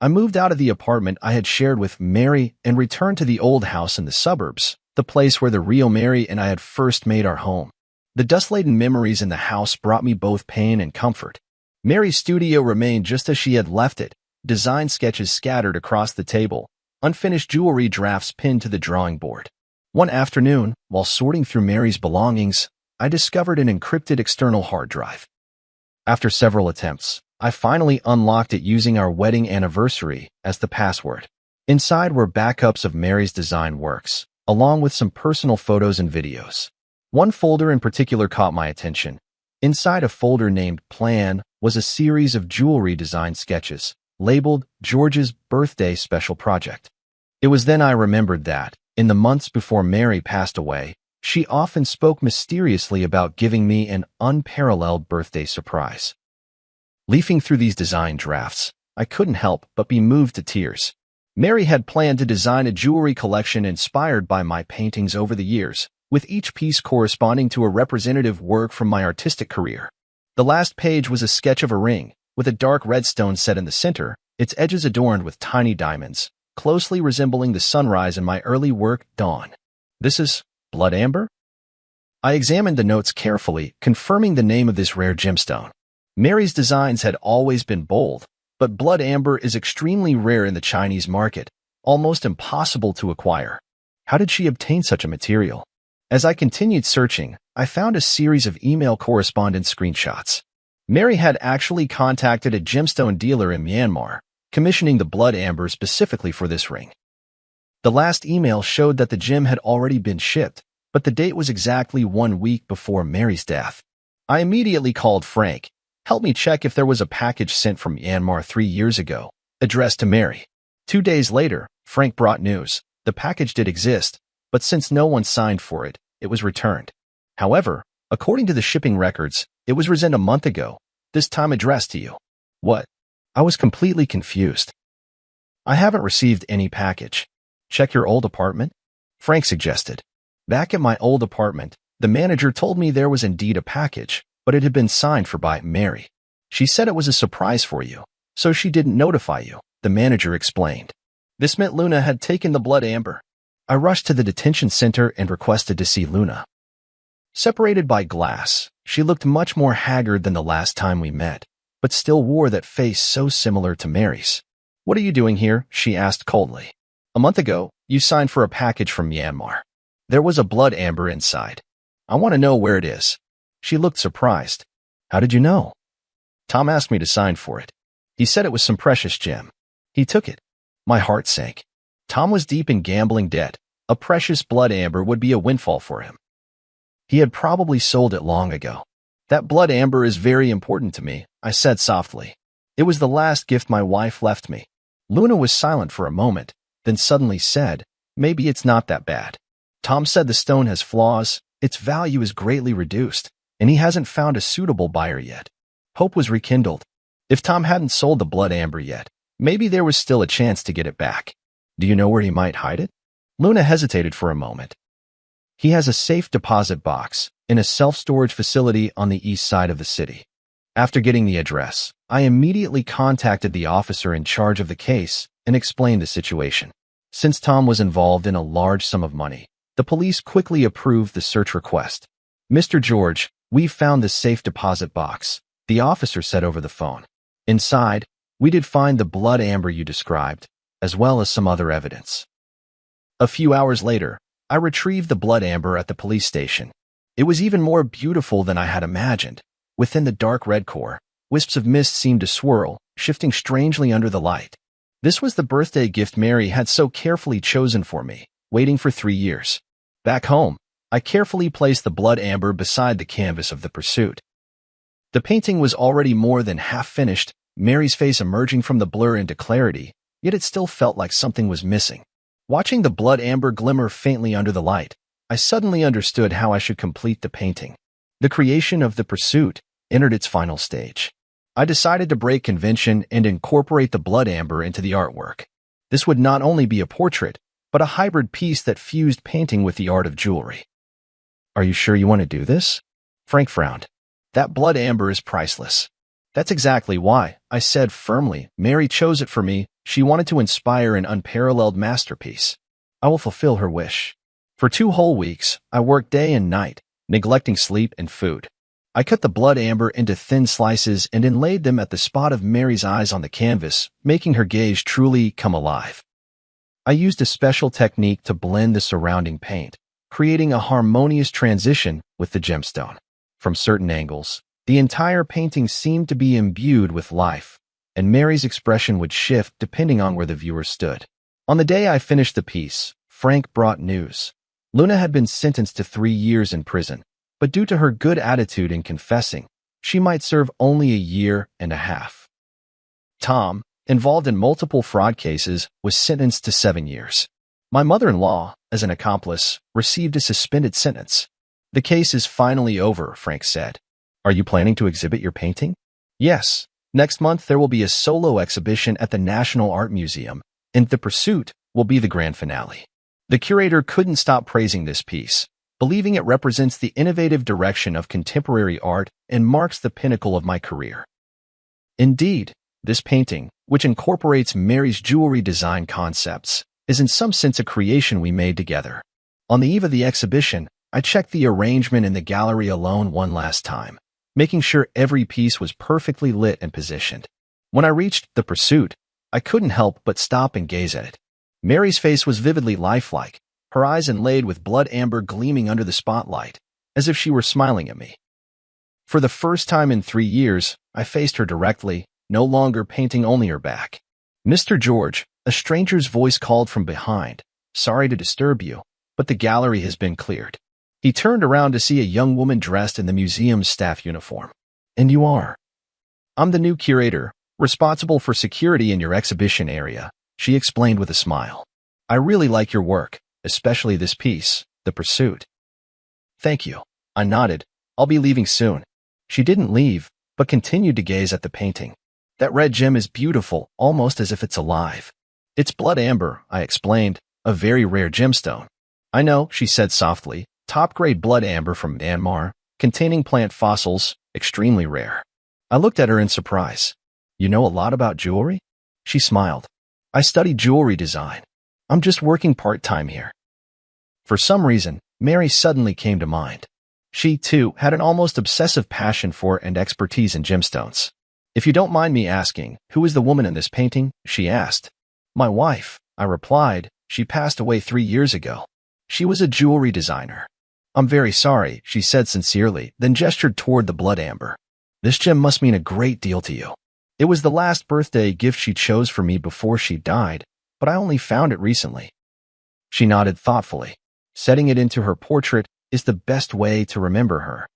I moved out of the apartment I had shared with Mary and returned to the old house in the suburbs, the place where the real Mary and I had first made our home. The dust-laden memories in the house brought me both pain and comfort. Mary's studio remained just as she had left it, design sketches scattered across the table, unfinished jewelry drafts pinned to the drawing board. One afternoon, while sorting through Mary's belongings, I discovered an encrypted external hard drive. After several attempts, I finally unlocked it using our wedding anniversary as the password. Inside were backups of Mary's design works, along with some personal photos and videos. One folder in particular caught my attention. Inside a folder named Plan was a series of jewelry design sketches, labeled George's Birthday Special Project. It was then I remembered that, in the months before Mary passed away, she often spoke mysteriously about giving me an unparalleled birthday surprise. Leafing through these design drafts, I couldn't help but be moved to tears. Mary had planned to design a jewelry collection inspired by my paintings over the years, with each piece corresponding to a representative work from my artistic career. The last page was a sketch of a ring, with a dark red stone set in the center, its edges adorned with tiny diamonds, closely resembling the sunrise in my early work, Dawn. "This is blood amber?" I examined the notes carefully, confirming the name of this rare gemstone. Mary's designs had always been bold, but blood amber is extremely rare in the Chinese market, almost impossible to acquire. How did she obtain such a material? As I continued searching, I found a series of email correspondence screenshots. Mary had actually contacted a gemstone dealer in Myanmar, commissioning the blood amber specifically for this ring. The last email showed that the gem had already been shipped, but the date was exactly 1 week before Mary's death. I immediately called Frank. "Help me check if there was a package sent from Myanmar 3 years ago. addressed to Mary. 2 days later, Frank brought news. The package did exist, but since no one signed for it, it was returned. However, according to the shipping records, it was resent a month ago, this time addressed to you. What? I was completely confused. I haven't received any package. Check your old apartment? Frank suggested. Back at my old apartment, the manager told me there was indeed a package, but it had been signed for by Mary. She said it was a surprise for you, so she didn't notify you, the manager explained. This meant Luna had taken the blood amber. I rushed to the detention center and requested to see Luna. Separated by glass, she looked much more haggard than the last time we met, but still wore that face so similar to Mary's. What are you doing here? She asked coldly. A month ago, you signed for a package from Myanmar. There was a blood amber inside. I want to know where it is. She looked surprised. How did you know? Tom asked me to sign for it. He said it was some precious gem. He took it. My heart sank. Tom was deep in gambling debt. A precious blood amber would be a windfall for him. He had probably sold it long ago. That blood amber is very important to me, I said softly. It was the last gift my wife left me. Luna was silent for a moment, then suddenly said, maybe it's not that bad. Tom said the stone has flaws, its value is greatly reduced, and he hasn't found a suitable buyer yet. Hope was rekindled. If Tom hadn't sold the blood amber yet, maybe there was still a chance to get it back. Do you know where he might hide it? Luna hesitated for a moment. He has a safe deposit box in a self-storage facility on the east side of the city. After getting the address, I immediately contacted the officer in charge of the case and explained the situation. Since Tom was involved in a large sum of money, the police quickly approved the search request. Mr. George, we've found the safe deposit box, the officer said over the phone. Inside, we did find the blood amber you described, as well as some other evidence. A few hours later, I retrieved the blood amber at the police station. It was even more beautiful than I had imagined. Within the dark red core, wisps of mist seemed to swirl, shifting strangely under the light. This was the birthday gift Mary had so carefully chosen for me, waiting for 3 years. Back home, I carefully placed the blood amber beside the canvas of the pursuit. The painting was already more than half finished, Mary's face emerging from the blur into clarity, yet it still felt like something was missing. Watching the blood amber glimmer faintly under the light, I suddenly understood how I should complete the painting. The creation of the pursuit entered its final stage. I decided to break convention and incorporate the blood amber into the artwork. This would not only be a portrait, but a hybrid piece that fused painting with the art of jewelry. Are you sure you want to do this? Frank frowned. That blood amber is priceless. That's exactly why, I said firmly. Mary chose it for me. She wanted to inspire an unparalleled masterpiece. I will fulfill her wish. For 2 whole weeks, I worked day and night, neglecting sleep and food. I cut the blood amber into thin slices and inlaid them at the spot of Mary's eyes on the canvas, making her gaze truly come alive. I used a special technique to blend the surrounding paint, creating a harmonious transition with the gemstone. From certain angles, the entire painting seemed to be imbued with life, and Mary's expression would shift depending on where the viewer stood. On the day I finished the piece, Frank brought news. Luna had been sentenced to 3 years in prison, but due to her good attitude in confessing, she might serve only 1.5 years. Tom, involved in multiple fraud cases, was sentenced to 7 years. My mother-in-law, as an accomplice, received a suspended sentence. The case is finally over, Frank said. Are you planning to exhibit your painting? Yes. Next month there will be a solo exhibition at the National Art Museum, and The Pursuit will be the grand finale. The curator couldn't stop praising this piece, believing it represents the innovative direction of contemporary art and marks the pinnacle of my career. Indeed, this painting, which incorporates Mary's jewelry design concepts, is in some sense a creation we made together. On the eve of the exhibition, I checked the arrangement in the gallery alone one last time, making sure every piece was perfectly lit and positioned. When I reached The Pursuit, I couldn't help but stop and gaze at it. Mary's face was vividly lifelike, her eyes inlaid with blood amber gleaming under the spotlight, as if she were smiling at me. For the first time in 3 years, I faced her directly, no longer painting only her back. Mr. George, a stranger's voice called from behind. Sorry to disturb you, but the gallery has been cleared. He turned around to see a young woman dressed in the museum's staff uniform. And you are? I'm the new curator, responsible for security in your exhibition area, she explained with a smile. I really like your work, especially this piece, The Pursuit. Thank you. I nodded. I'll be leaving soon. She didn't leave, but continued to gaze at the painting. That red gem is beautiful, almost as if it's alive. It's blood amber, I explained, a very rare gemstone. I know, she said softly, top-grade blood amber from Myanmar, containing plant fossils, extremely rare. I looked at her in surprise. You know a lot about jewelry? She smiled. I studied jewelry design. I'm just working part-time here. For some reason, Mary suddenly came to mind. She, too, had an almost obsessive passion for and expertise in gemstones. If you don't mind me asking, who is the woman in this painting? She asked. My wife, I replied. She passed away 3 years ago. She was a jewelry designer. I'm very sorry, she said sincerely, then gestured toward the blood amber. This gem must mean a great deal to you. It was the last birthday gift she chose for me before she died, but I only found it recently. She nodded thoughtfully. Setting it into her portrait is the best way to remember her.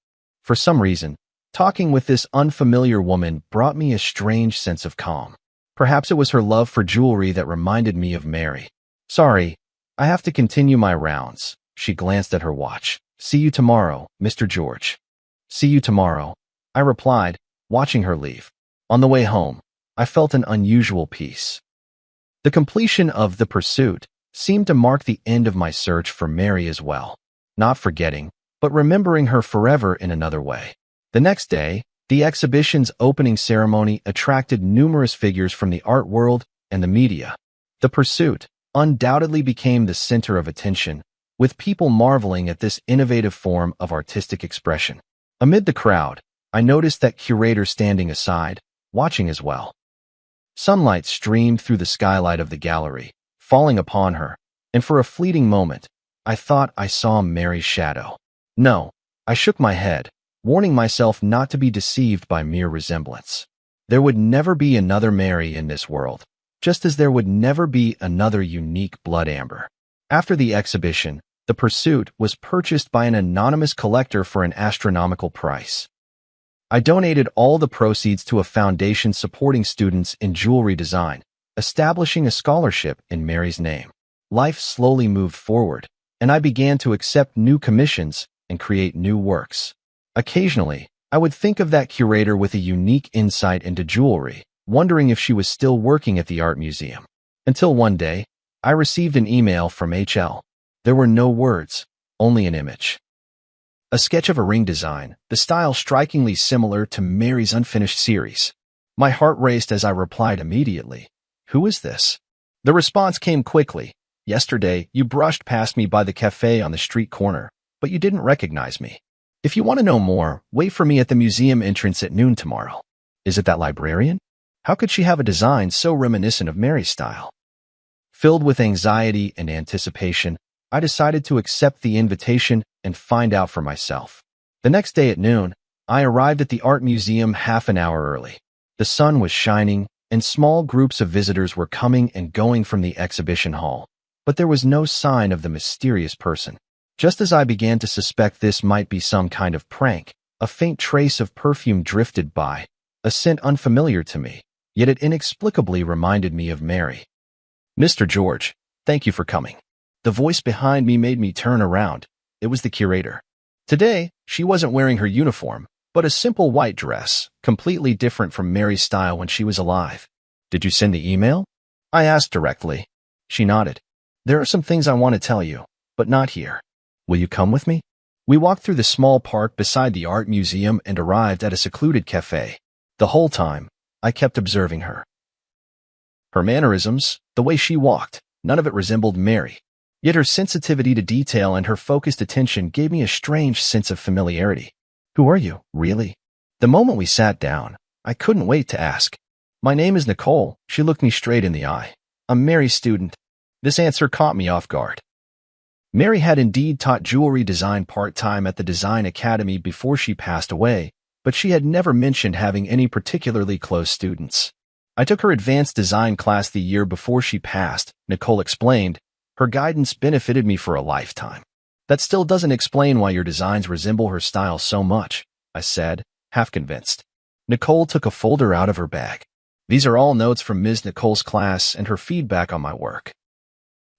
For some reason, talking with this unfamiliar woman brought me a strange sense of calm. Perhaps it was her love for jewelry that reminded me of Mary. Sorry, I have to continue my rounds. She glanced at her watch. See you tomorrow, Mr. George. See you tomorrow, I replied, watching her leave. On the way home, I felt an unusual peace. The completion of The Pursuit seemed to mark the end of my search for Mary as well. Not forgetting, but remembering her forever in another way. The next day, the exhibition's opening ceremony attracted numerous figures from the art world and the media. The Pursuit undoubtedly became the center of attention, with people marveling at this innovative form of artistic expression. Amid the crowd, I noticed that curator standing aside, watching as well. Sunlight streamed through the skylight of the gallery, falling upon her, and for a fleeting moment, I thought I saw Mary's shadow. No, I shook my head, warning myself not to be deceived by mere resemblance. There would never be another Mary in this world, just as there would never be another unique blood amber. After the exhibition, The Pursuit was purchased by an anonymous collector for an astronomical price. I donated all the proceeds to a foundation supporting students in jewelry design, establishing a scholarship in Mary's name. Life slowly moved forward, and I began to accept new commissions and create new works. Occasionally, I would think of that curator with a unique insight into jewelry, wondering if she was still working at the art museum. Until one day, I received an email from HL. There were no words, only an image. A sketch of a ring design, the style strikingly similar to Mary's unfinished series. My heart raced as I replied immediately. Who is this? The response came quickly. Yesterday, you brushed past me by the cafe on the street corner, but you didn't recognize me. If you want to know more, wait for me at the museum entrance at noon tomorrow. Is it that librarian? How could she have a design so reminiscent of Mary's style? Filled with anxiety and anticipation, I decided to accept the invitation and find out for myself. The next day at noon, I arrived at the art museum half an hour early. The sun was shining, and small groups of visitors were coming and going from the exhibition hall, but there was no sign of the mysterious person. Just as I began to suspect this might be some kind of prank, a faint trace of perfume drifted by, a scent unfamiliar to me, yet it inexplicably reminded me of Mary. Mr. George, thank you for coming. The voice behind me made me turn around. It was the curator. Today, she wasn't wearing her uniform, but a simple white dress, completely different from Mary's style when she was alive. Did you send the email? I asked directly. She nodded. There are some things I want to tell you, but not here. Will you come with me? We walked through the small park beside the art museum and arrived at a secluded cafe. The whole time, I kept observing her. Her mannerisms, the way she walked, none of it resembled Mary. Yet her sensitivity to detail and her focused attention gave me a strange sense of familiarity. Who are you, really? The moment we sat down, I couldn't wait to ask. My name is Nicole. She looked me straight in the eye. I'm Mary's student. This answer caught me off guard. Mary had indeed taught jewelry design part-time at the Design Academy before she passed away, but she had never mentioned having any particularly close students. I took her advanced design class the year before she passed, Nicole explained. Her guidance benefited me for a lifetime. That still doesn't explain why your designs resemble her style so much, I said, half convinced. Nicole took a folder out of her bag. These are all notes from Ms. Nicole's class and her feedback on my work.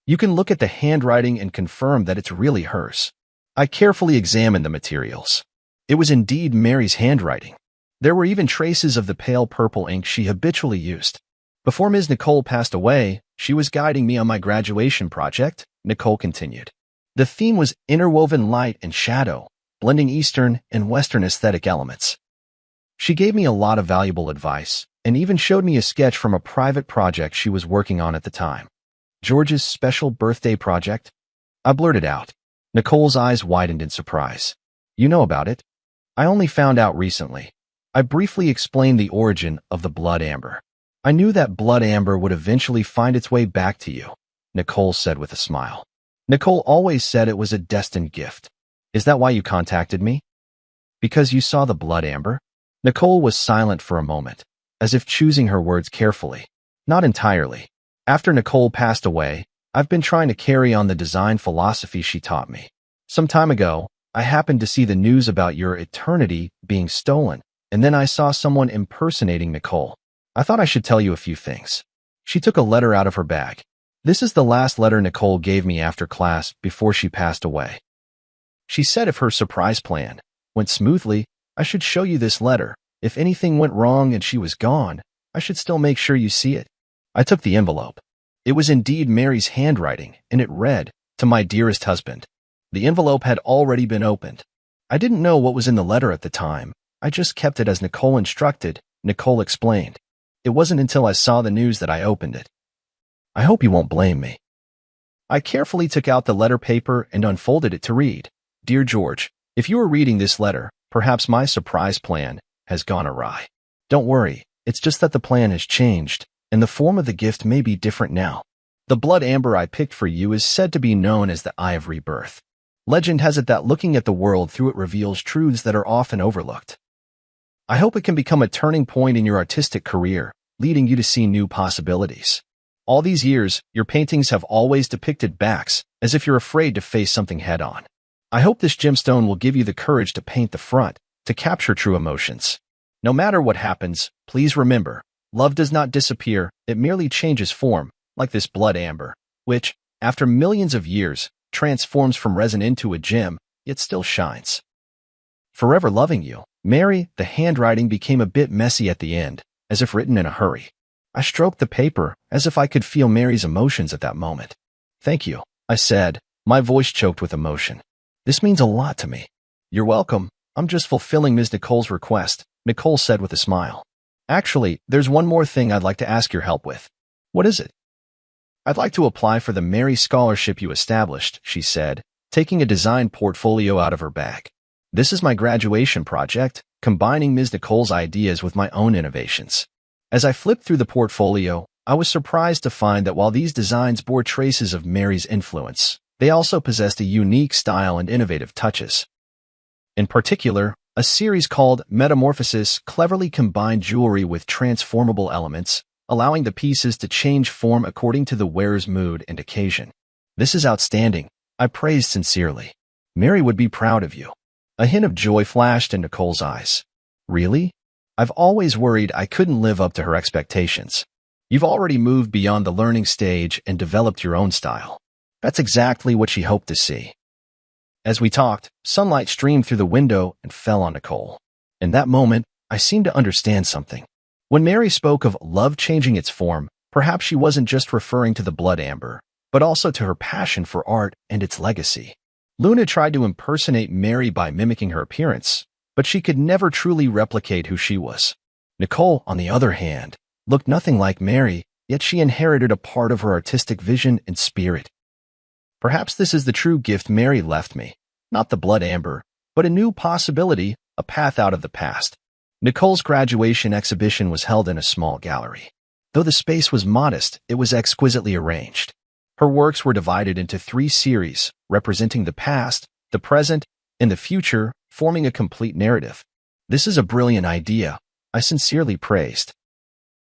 You can look at the handwriting and confirm that it's really hers. I carefully examined the materials. It was indeed Mary's handwriting. There were even traces of the pale purple ink she habitually used. Before Ms. Nicole passed away, she was guiding me on my graduation project, Nicole continued. The theme was interwoven light and shadow, blending Eastern and Western aesthetic elements. She gave me a lot of valuable advice and even showed me a sketch from a private project she was working on at the time. George's special birthday project? I blurted out. Nicole's eyes widened in surprise. You know about it? I only found out recently. I briefly explained the origin of the blood amber. I knew that blood amber would eventually find its way back to you, Nicole said with a smile. Nicole always said it was a destined gift. Is that why you contacted me? Because you saw the blood amber? Nicole was silent for a moment, as if choosing her words carefully. Not entirely. After Nicole passed away, I've been trying to carry on the design philosophy she taught me. Some time ago, I happened to see the news about your eternity being stolen, and then I saw someone impersonating Nicole. I thought I should tell you a few things. She took a letter out of her bag. This is the last letter Nicole gave me after class before she passed away. She said if her surprise plan went smoothly, I should show you this letter. If anything went wrong and she was gone, I should still make sure you see it. I took the envelope. It was indeed Mary's handwriting, and it read, "To my dearest husband." The envelope had already been opened. I didn't know what was in the letter at the time. I just kept it as Nicole instructed, Nicole explained. It wasn't until I saw the news that I opened it. I hope you won't blame me. I carefully took out the letter paper and unfolded it to read. Dear George, if you are reading this letter, perhaps my surprise plan has gone awry. Don't worry, it's just that the plan has changed, and the form of the gift may be different now. The blood amber I picked for you is said to be known as the Eye of Rebirth. Legend has it that looking at the world through it reveals truths that are often overlooked. I hope it can become a turning point in your artistic career, leading you to see new possibilities. All these years, your paintings have always depicted backs, as if you're afraid to face something head-on. I hope this gemstone will give you the courage to paint the front, to capture true emotions. No matter what happens, please remember, love does not disappear, it merely changes form, like this blood amber, which, after millions of years, transforms from resin into a gem, yet still shines. Forever loving you, Mary. The handwriting became a bit messy at the end, as if written in a hurry. I stroked the paper, as if I could feel Mary's emotions at that moment. Thank you, I said, my voice choked with emotion. This means a lot to me. You're welcome. I'm just fulfilling Ms. Nicole's request, Nicole said with a smile. Actually, there's one more thing I'd like to ask your help with. What is it? I'd like to apply for the Mary Scholarship you established, she said, taking a design portfolio out of her bag. This is my graduation project, combining Ms. Nicole's ideas with my own innovations. As I flipped through the portfolio, I was surprised to find that while these designs bore traces of Mary's influence, they also possessed a unique style and innovative touches. In particular, a series called Metamorphosis cleverly combined jewelry with transformable elements, allowing the pieces to change form according to the wearer's mood and occasion. This is outstanding, I praised sincerely. Mary would be proud of you. A hint of joy flashed in Nicole's eyes. Really? I've always worried I couldn't live up to her expectations. You've already moved beyond the learning stage and developed your own style. That's exactly what she hoped to see. As we talked, sunlight streamed through the window and fell on Nicole. In that moment, I seemed to understand something. When Mary spoke of love changing its form, perhaps she wasn't just referring to the blood amber, but also to her passion for art and its legacy. Luna tried to impersonate Mary by mimicking her appearance, but she could never truly replicate who she was. Nicole, on the other hand, looked nothing like Mary, yet she inherited a part of her artistic vision and spirit. Perhaps this is the true gift Mary left me, not the blood amber, but a new possibility, a path out of the past. Nicole's graduation exhibition was held in a small gallery. Though the space was modest, it was exquisitely arranged. Her works were divided into 3 series, representing the past, the present, and the future, forming a complete narrative. This is a brilliant idea, I sincerely praised.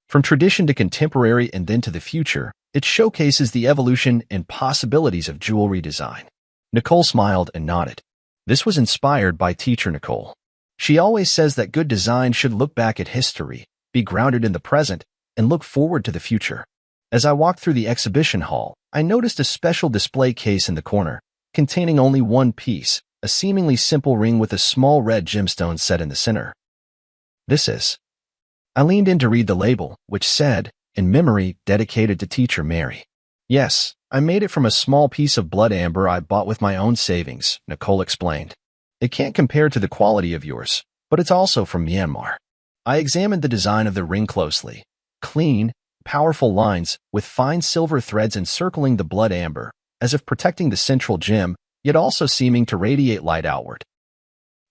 From tradition to contemporary and then to the future, it showcases the evolution and possibilities of jewelry design. Nicole smiled and nodded. This was inspired by teacher Nicole. She always says that good design should look back at history, be grounded in the present, and look forward to the future. As I walked through the exhibition hall, I noticed a special display case in the corner, containing only one piece, a seemingly simple ring with a small red gemstone set in the center. This is. I leaned in to read the label, which said, "In memory, dedicated to Teacher Mary." Yes, I made it from a small piece of blood amber I bought with my own savings, Nicole explained. It can't compare to the quality of yours, but it's also from Myanmar. I examined the design of the ring closely. Clean, powerful lines with fine silver threads encircling the blood amber, as if protecting the central gem, yet also seeming to radiate light outward.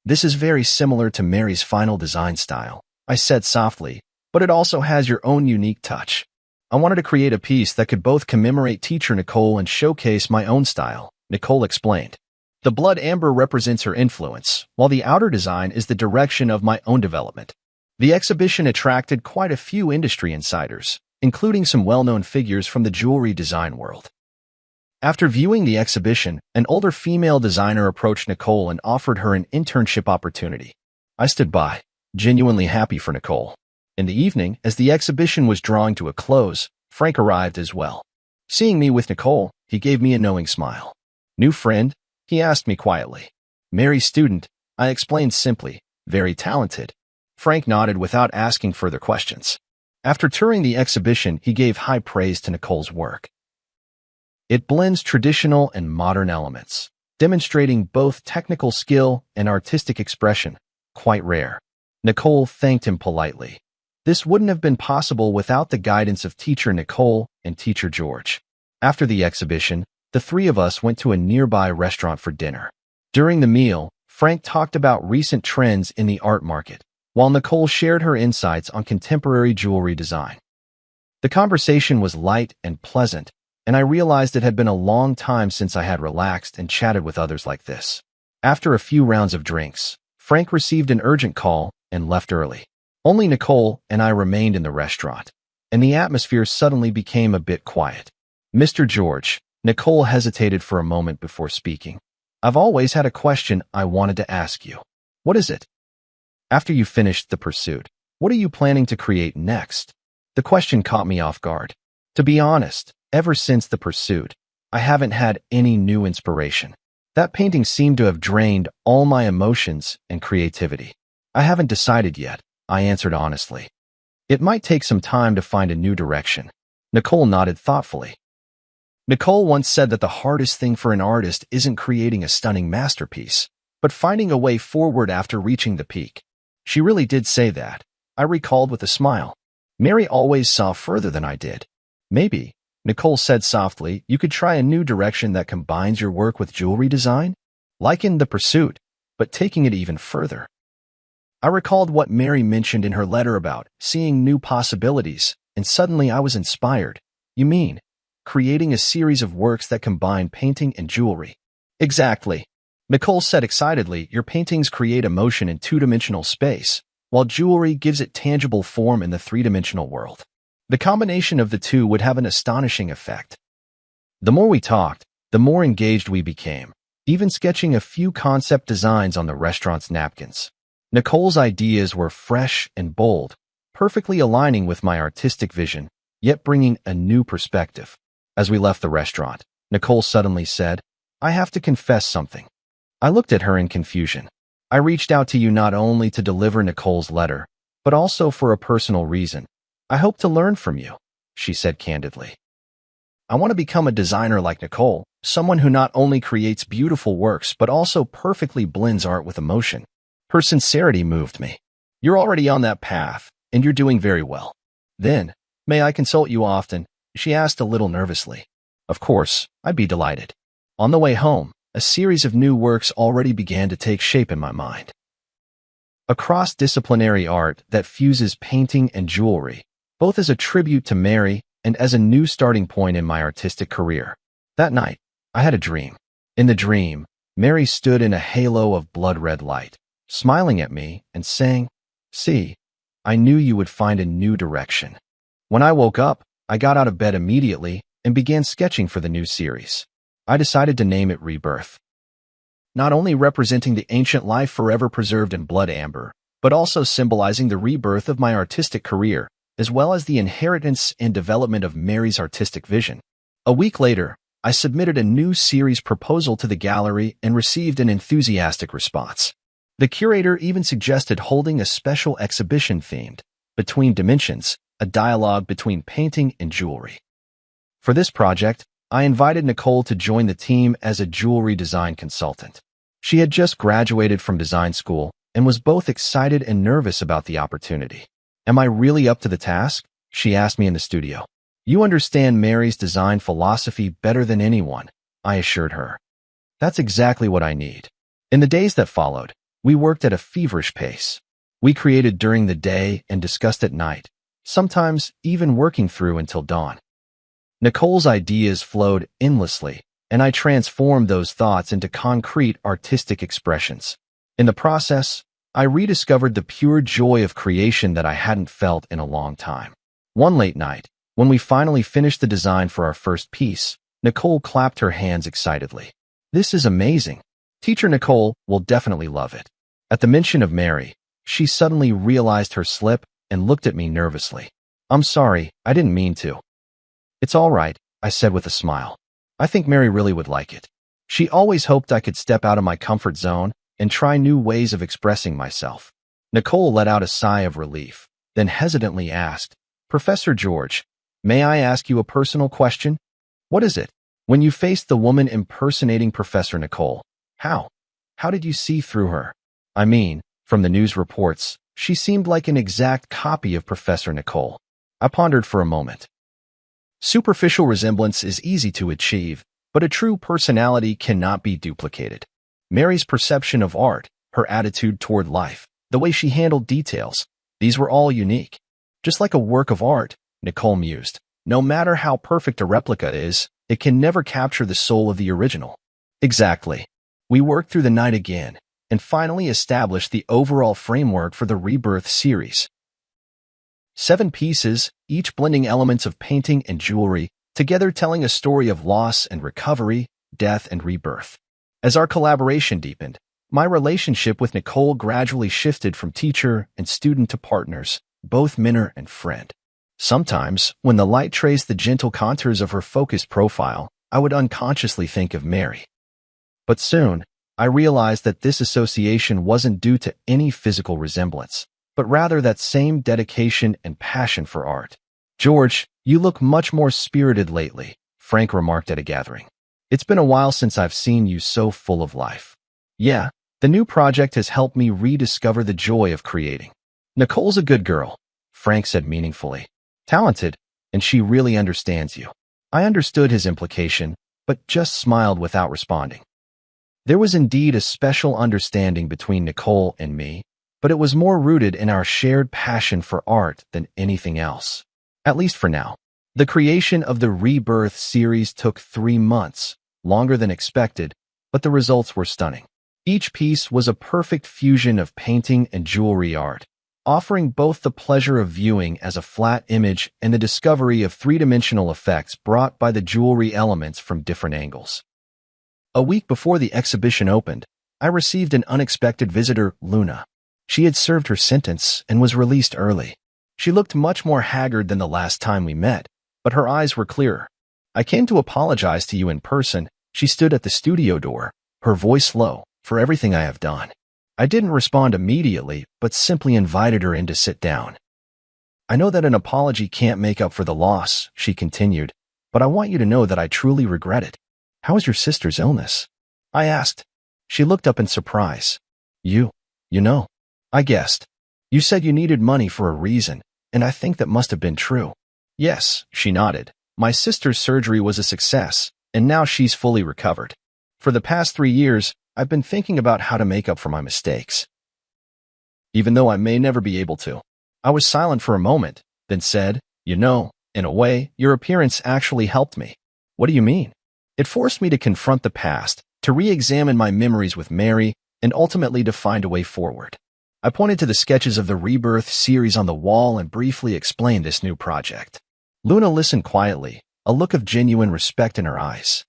This is very similar to Mary's final design style, I said softly, but it also has your own unique touch. I wanted to create a piece that could both commemorate Teacher Nicole and showcase my own style, Nicole explained. The blood amber represents her influence, while the outer design is the direction of my own development. The exhibition attracted quite a few industry insiders, including some well-known figures from the jewelry design world. After viewing the exhibition, an older female designer approached Nicole and offered her an internship opportunity. I stood by, genuinely happy for Nicole. In the evening, as the exhibition was drawing to a close, Frank arrived as well. Seeing me with Nicole, he gave me a knowing smile. "New friend?" he asked me quietly. "Mary's student," I explained simply. "Very talented." Frank nodded without asking further questions. After touring the exhibition, he gave high praise to Nicole's work. It blends traditional and modern elements, demonstrating both technical skill and artistic expression, quite rare. Nicole thanked him politely. This wouldn't have been possible without the guidance of Teacher Nicole and Teacher George. After the exhibition, the three of us went to a nearby restaurant for dinner. During the meal, Frank talked about recent trends in the art market, while Nicole shared her insights on contemporary jewelry design. The conversation was light and pleasant, and I realized it had been a long time since I had relaxed and chatted with others like this. After a few rounds of drinks, Frank received an urgent call and left early. Only Nicole and I remained in the restaurant, and the atmosphere suddenly became a bit quiet. "Mr. George," Nicole hesitated for a moment before speaking. "I've always had a question I wanted to ask you." "What is it?" "After you finished The Pursuit, what are you planning to create next?" The question caught me off guard. To be honest, ever since The Pursuit, I haven't had any new inspiration. That painting seemed to have drained all my emotions and creativity. "I haven't decided yet," I answered honestly. "It might take some time to find a new direction." Nicole nodded thoughtfully. Nicole once said that the hardest thing for an artist isn't creating a stunning masterpiece, but finding a way forward after reaching the peak. She really did say that, I recalled with a smile. Mary always saw further than I did. "Maybe," Nicole said softly, "you could try a new direction that combines your work with jewelry design? Like in The Pursuit, but taking it even further." I recalled what Mary mentioned in her letter about seeing new possibilities, and suddenly I was inspired. "You mean creating a series of works that combine painting and jewelry?" "Exactly," Nicole said excitedly. "Your paintings create emotion in two-dimensional space, while jewelry gives it tangible form in the three-dimensional world. The combination of the two would have an astonishing effect." The more we talked, the more engaged we became, even sketching a few concept designs on the restaurant's napkins. Nicole's ideas were fresh and bold, perfectly aligning with my artistic vision, yet bringing a new perspective. As we left the restaurant, Nicole suddenly said, "I have to confess something." I looked at her in confusion. "I reached out to you not only to deliver Nicole's letter, but also for a personal reason. I hope to learn from you," she said candidly. "I want to become a designer like Nicole, someone who not only creates beautiful works but also perfectly blends art with emotion." Her sincerity moved me. "You're already on that path, and you're doing very well." "Then, may I consult you often?" she asked a little nervously. Of course, I'd be delighted. On the way home, a series of new works already began to take shape in my mind. A cross-disciplinary art that fuses painting and jewelry, both as a tribute to Mary and as a new starting point in my artistic career. That night, I had a dream. In the dream, Mary stood in a halo of blood-red light, smiling at me and saying, "See, I knew you would find a new direction." When I woke up, I got out of bed immediately and began sketching for the new series. I decided to name it Rebirth. Not only representing the ancient life forever preserved in blood amber, but also symbolizing the rebirth of my artistic career, as well as the inheritance and development of Mary's artistic vision. A week later, I submitted a new series proposal to the gallery and received an enthusiastic response. The curator even suggested holding a special exhibition themed Between Dimensions, a dialogue between painting and jewelry. For this project, I invited Nicole to join the team as a jewelry design consultant. She had just graduated from design school and was both excited and nervous about the opportunity. "Am I really up to the task?" she asked me in the studio. "You understand Mary's design philosophy better than anyone," I assured her. "That's exactly what I need." In the days that followed, we worked at a feverish pace. We created during the day and discussed at night, sometimes even working through until dawn. Nicole's ideas flowed endlessly, and I transformed those thoughts into concrete artistic expressions. In the process, I rediscovered the pure joy of creation that I hadn't felt in a long time. One late night, when we finally finished the design for our first piece, Nicole clapped her hands excitedly. "This is amazing. Teacher Nicole will definitely love it." At the mention of Mary, she suddenly realized her slip and looked at me nervously. "I'm sorry, I didn't mean to." "It's all right," I said with a smile. "I think Mary really would like it." She always hoped I could step out of my comfort zone and try new ways of expressing myself. Nicole let out a sigh of relief, then hesitantly asked, "Professor George, may I ask you a personal question?" "What is it?" "When you faced the woman impersonating Professor Nicole, how did you see through her? I mean, from the news reports, she seemed like an exact copy of Professor Nicole." I pondered for a moment. Superficial resemblance is easy to achieve, but a true personality cannot be duplicated. Mary's perception of art, her attitude toward life, the way she handled details, these were all unique. Just like a work of art, Nicole mused, no matter how perfect a replica is, it can never capture the soul of the original. Exactly. We worked through the night again, and finally established the overall framework for the Rebirth series. 7 pieces, each blending elements of painting and jewelry, together telling a story of loss and recovery, death and rebirth. As our collaboration deepened, my relationship with Nicole gradually shifted from teacher and student to partners, both mentor and friend. Sometimes, when the light traced the gentle contours of her focused profile, I would unconsciously think of Mary. But soon, I realized that this association wasn't due to any physical resemblance, but rather that same dedication and passion for art. "George, you look much more spirited lately," Frank remarked at a gathering. "It's been a while since I've seen you so full of life." "Yeah, the new project has helped me rediscover the joy of creating." "Nicole's a good girl," Frank said meaningfully. "Talented, and she really understands you." I understood his implication, but just smiled without responding. There was indeed a special understanding between Nicole and me, but it was more rooted in our shared passion for art than anything else. At least for now. The creation of the Rebirth series took 3 months, longer than expected, but the results were stunning. Each piece was a perfect fusion of painting and jewelry art, offering both the pleasure of viewing as a flat image and the discovery of 3-dimensional effects brought by the jewelry elements from different angles. A week before the exhibition opened, I received an unexpected visitor, Luna. She had served her sentence and was released early. She looked much more haggard than the last time we met, but her eyes were clearer. "I came to apologize to you in person." She stood at the studio door, her voice low, "for everything I have done." I didn't respond immediately, but simply invited her in to sit down. "I know that an apology can't make up for the loss," she continued, "but I want you to know that I truly regret it." "How is your sister's illness?" I asked. She looked up in surprise. You know. I guessed. "You said you needed money for a reason, and I think that must have been true." "Yes," she nodded. "My sister's surgery was a success, and now she's fully recovered. For the past 3 years, I've been thinking about how to make up for my mistakes, even though I may never be able to." I was silent for a moment, then said, "You know, in a way, your appearance actually helped me." "What do you mean?" "It forced me to confront the past, to re-examine my memories with Mary, and ultimately to find a way forward." I pointed to the sketches of the Rebirth series on the wall and briefly explained this new project. Luna listened quietly, a look of genuine respect in her eyes.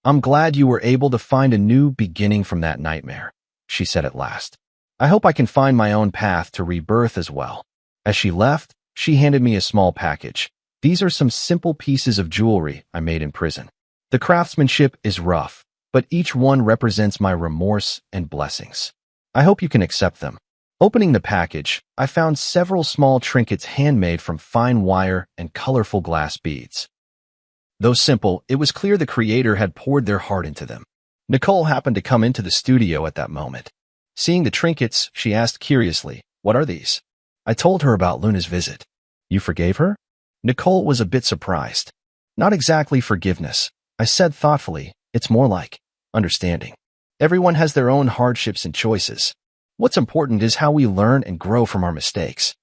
"I'm glad you were able to find a new beginning from that nightmare," she said at last. "I hope I can find my own path to rebirth as well." As she left, She handed me a small package. These are some simple pieces of jewelry I made in prison. The craftsmanship is rough, but each one represents my remorse and blessings. I hope you can accept them. Opening the package, I found several small trinkets handmade from fine wire and colorful glass beads. Though simple, it was clear the creator had poured their heart into them. Nicole happened to come into the studio at that moment. Seeing the trinkets, she asked curiously, "What are these?" I told her about Luna's visit. "You forgave her?" Nicole was a bit surprised. "Not exactly forgiveness," I said thoughtfully. "It's more like understanding. Everyone has their own hardships and choices. What's important is how we learn and grow from our mistakes."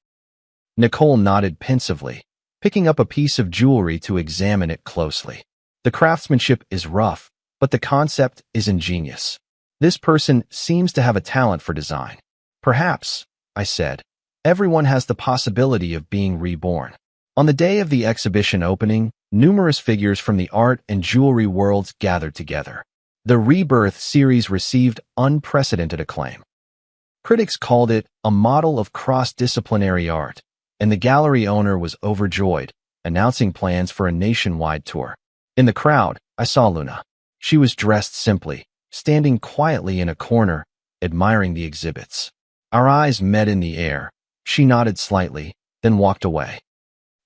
Nicole nodded pensively, picking up a piece of jewelry to examine it closely. The craftsmanship is rough, but the concept is ingenious. This person seems to have a talent for design. "Perhaps," I said, "everyone has the possibility of being reborn." On the day of the exhibition opening, numerous figures from the art and jewelry worlds gathered together. The Rebirth series received unprecedented acclaim. Critics called it a model of cross-disciplinary art, and the gallery owner was overjoyed, announcing plans for a nationwide tour. In the crowd, I saw Luna. She was dressed simply, standing quietly in a corner, admiring the exhibits. Our eyes met in the air. She nodded slightly, then walked away.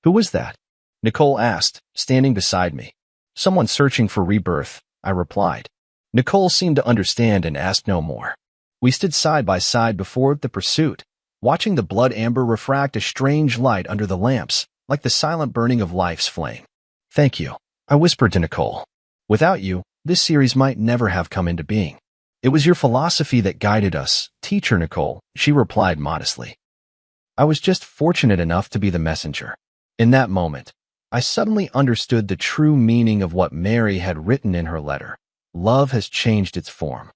"Who was that?" Nicole asked, standing beside me. "Someone searching for rebirth," I replied. Nicole seemed to understand and asked no more. We stood side by side before the pursuit, watching the blood amber refract a strange light under the lamps, like the silent burning of life's flame. "Thank you," I whispered to Nicole. "Without you, this series might never have come into being." "It was your philosophy that guided us, teacher Nicole," she replied modestly. "I was just fortunate enough to be the messenger." In that moment, I suddenly understood the true meaning of what Mary had written in her letter. Love has changed its form.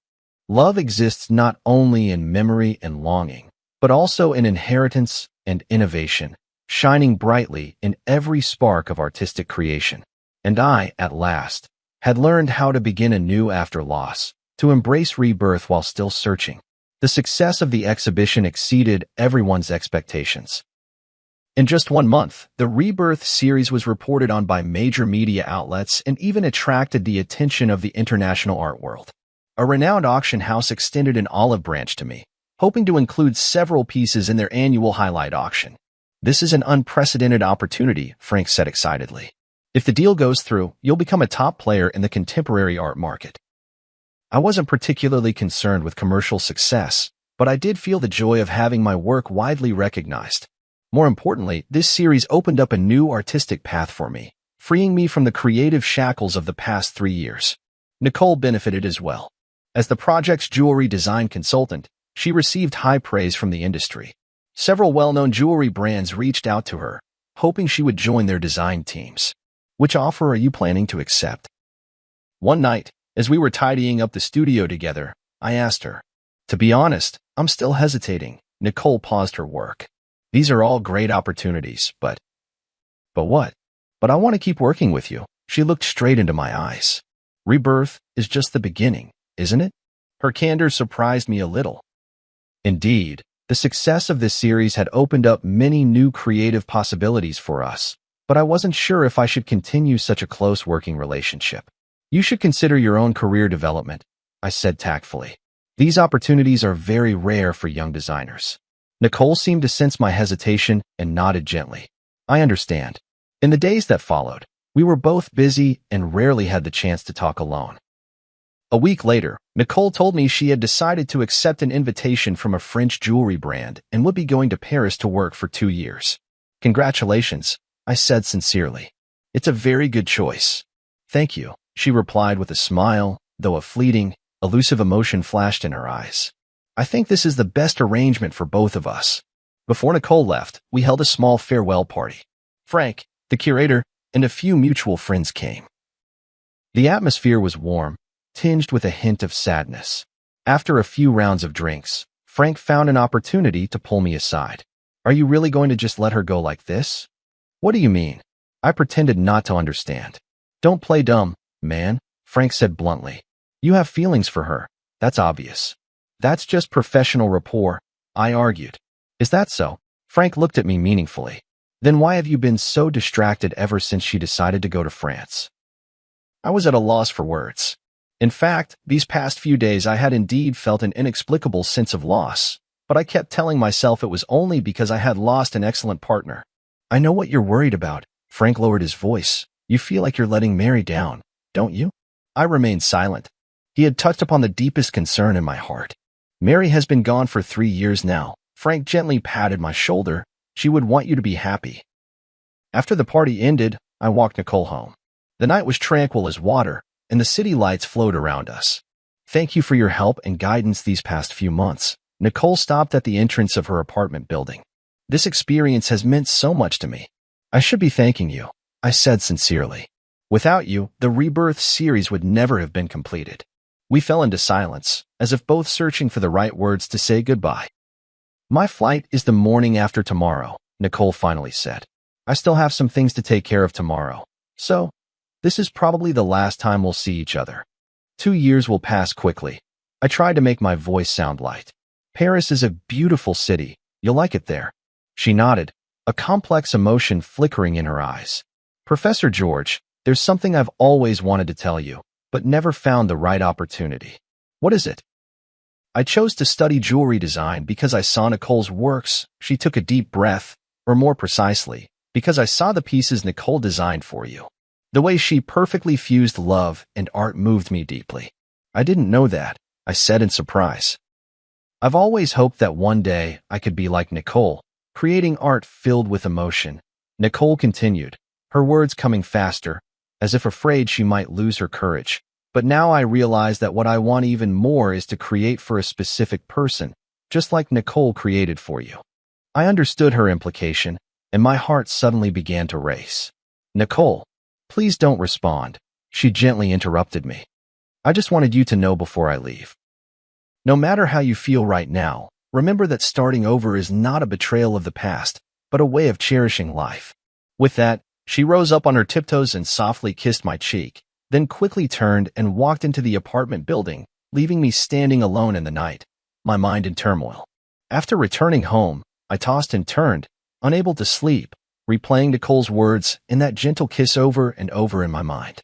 Love exists not only in memory and longing, but also in inheritance and innovation, shining brightly in every spark of artistic creation. And I, at last, had learned how to begin anew after loss, to embrace rebirth while still searching. The success of the exhibition exceeded everyone's expectations. In just 1 month, the Rebirth series was reported on by major media outlets and even attracted the attention of the international art world. A renowned auction house extended an olive branch to me, hoping to include several pieces in their annual highlight auction. "This is an unprecedented opportunity," Frank said excitedly. "If the deal goes through, you'll become a top player in the contemporary art market." I wasn't particularly concerned with commercial success, but I did feel the joy of having my work widely recognized. More importantly, this series opened up a new artistic path for me, freeing me from the creative shackles of the past 3 years. Nicole benefited as well. As the project's jewelry design consultant, she received high praise from the industry. Several well-known jewelry brands reached out to her, hoping she would join their design teams. "Which offer are you planning to accept?" One night, as we were tidying up the studio together, I asked her. "To be honest, I'm still hesitating." Nicole paused her work. "These are all great opportunities, but what? But I want to keep working with you." She looked straight into my eyes. "Rebirth is just the beginning, isn't it?" Her candor surprised me a little. Indeed, the success of this series had opened up many new creative possibilities for us, but I wasn't sure if I should continue such a close working relationship. "You should consider your own career development," I said tactfully. "These opportunities are very rare for young designers." Nicole seemed to sense my hesitation and nodded gently. "I understand." In the days that followed, we were both busy and rarely had the chance to talk alone. A week later, Nicole told me she had decided to accept an invitation from a French jewelry brand and would be going to Paris to work for 2 years. "Congratulations," I said sincerely. "It's a very good choice." "Thank you," she replied with a smile, though a fleeting, elusive emotion flashed in her eyes. "I think this is the best arrangement for both of us." Before Nicole left, we held a small farewell party. Frank, the curator, and a few mutual friends came. The atmosphere was warm, tinged with a hint of sadness. After a few rounds of drinks, Frank found an opportunity to pull me aside. "Are you really going to just let her go like this?" "What do you mean?" I pretended not to understand. "Don't play dumb, man," Frank said bluntly. "You have feelings for her. That's obvious." "That's just professional rapport," I argued. "Is that so?" Frank looked at me meaningfully. Then why have you been so distracted ever since she decided to go to France? I was at a loss for words. In fact, these past few days I had indeed felt an inexplicable sense of loss, but I kept telling myself it was only because I had lost an excellent partner. I know what you're worried about. Frank lowered his voice. You feel like you're letting Mary down, don't you? I remained silent. He had touched upon the deepest concern in my heart. Mary has been gone for 3 years now. Frank gently patted my shoulder. She would want you to be happy. After the party ended, I walked Nicole home. The night was tranquil as water, and the city lights flowed around us. Thank you for your help and guidance these past few months. Nicole stopped at the entrance of her apartment building. This experience has meant so much to me. I should be thanking you, I said sincerely. Without you, the Rebirth series would never have been completed. We fell into silence, as if both searching for the right words to say goodbye. My flight is the morning after tomorrow, Nicole finally said. I still have some things to take care of tomorrow. So, this is probably the last time we'll see each other. 2 years will pass quickly. I tried to make my voice sound light. Paris is a beautiful city. You'll like it there. She nodded, a complex emotion flickering in her eyes. Professor George, there's something I've always wanted to tell you, but never found the right opportunity. What is it? I chose to study jewelry design because I saw Nicole's works. She took a deep breath, or more precisely, because I saw the pieces Nicole designed for you. The way she perfectly fused love and art moved me deeply. I didn't know that, I said in surprise. I've always hoped that one day I could be like Nicole, creating art filled with emotion. Nicole continued, her words coming faster, as if afraid she might lose her courage. But now I realize that what I want even more is to create for a specific person, just like Nicole created for you. I understood her implication, and my heart suddenly began to race. Nicole, please don't respond, she gently interrupted me. I just wanted you to know before I leave. No matter how you feel right now, remember that starting over is not a betrayal of the past, but a way of cherishing life. With that, she rose up on her tiptoes and softly kissed my cheek, then quickly turned and walked into the apartment building, leaving me standing alone in the night, my mind in turmoil. After returning home, I tossed and turned, unable to sleep, replaying Nicole's words and that gentle kiss over and over in my mind.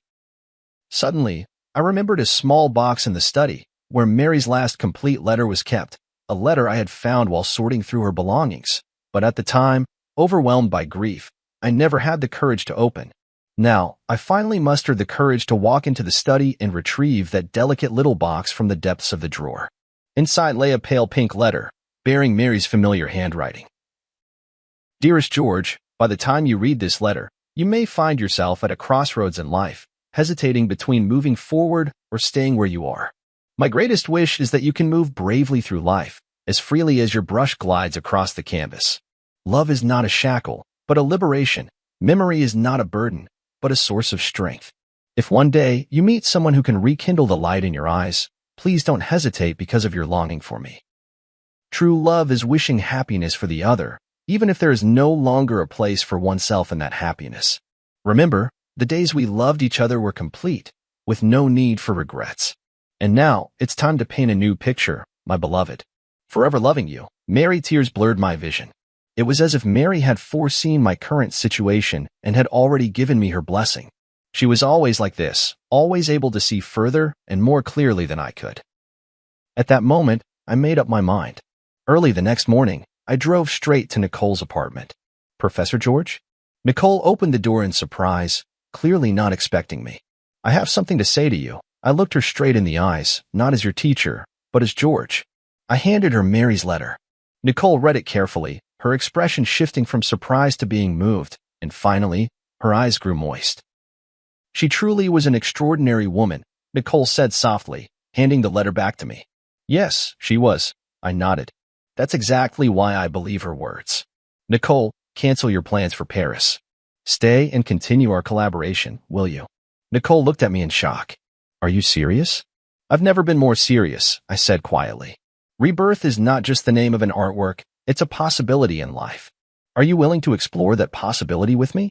Suddenly, I remembered a small box in the study, where Mary's last complete letter was kept, a letter I had found while sorting through her belongings. But at the time, overwhelmed by grief, I never had the courage to open. Now, I finally mustered the courage to walk into the study and retrieve that delicate little box from the depths of the drawer. Inside lay a pale pink letter, bearing Mary's familiar handwriting. Dearest George, by the time you read this letter, you may find yourself at a crossroads in life, hesitating between moving forward or staying where you are. My greatest wish is that you can move bravely through life, as freely as your brush glides across the canvas. Love is not a shackle, but a liberation. Memory is not a burden, but a source of strength. If one day you meet someone who can rekindle the light in your eyes, please don't hesitate because of your longing for me. True love is wishing happiness for the other, even if there is no longer a place for oneself in that happiness. Remember, the days we loved each other were complete, with no need for regrets. And now, it's time to paint a new picture, my beloved. Forever loving you. Mary. Tears blurred my vision. It was as if Mary had foreseen my current situation and had already given me her blessing. She was always like this, always able to see further and more clearly than I could. At that moment, I made up my mind. Early the next morning, I drove straight to Nicole's apartment. Professor George? Nicole opened the door in surprise, clearly not expecting me. I have something to say to you. I looked her straight in the eyes, not as your teacher, but as George. I handed her Mary's letter. Nicole read it carefully, her expression shifting from surprise to being moved, and finally, her eyes grew moist. She truly was an extraordinary woman, Nicole said softly, handing the letter back to me. Yes, she was. I nodded. That's exactly why I believe her words. Nicole, cancel your plans for Paris. Stay and continue our collaboration, will you? Nicole looked at me in shock. Are you serious? I've never been more serious, I said quietly. Rebirth is not just the name of an artwork, it's a possibility in life. Are you willing to explore that possibility with me?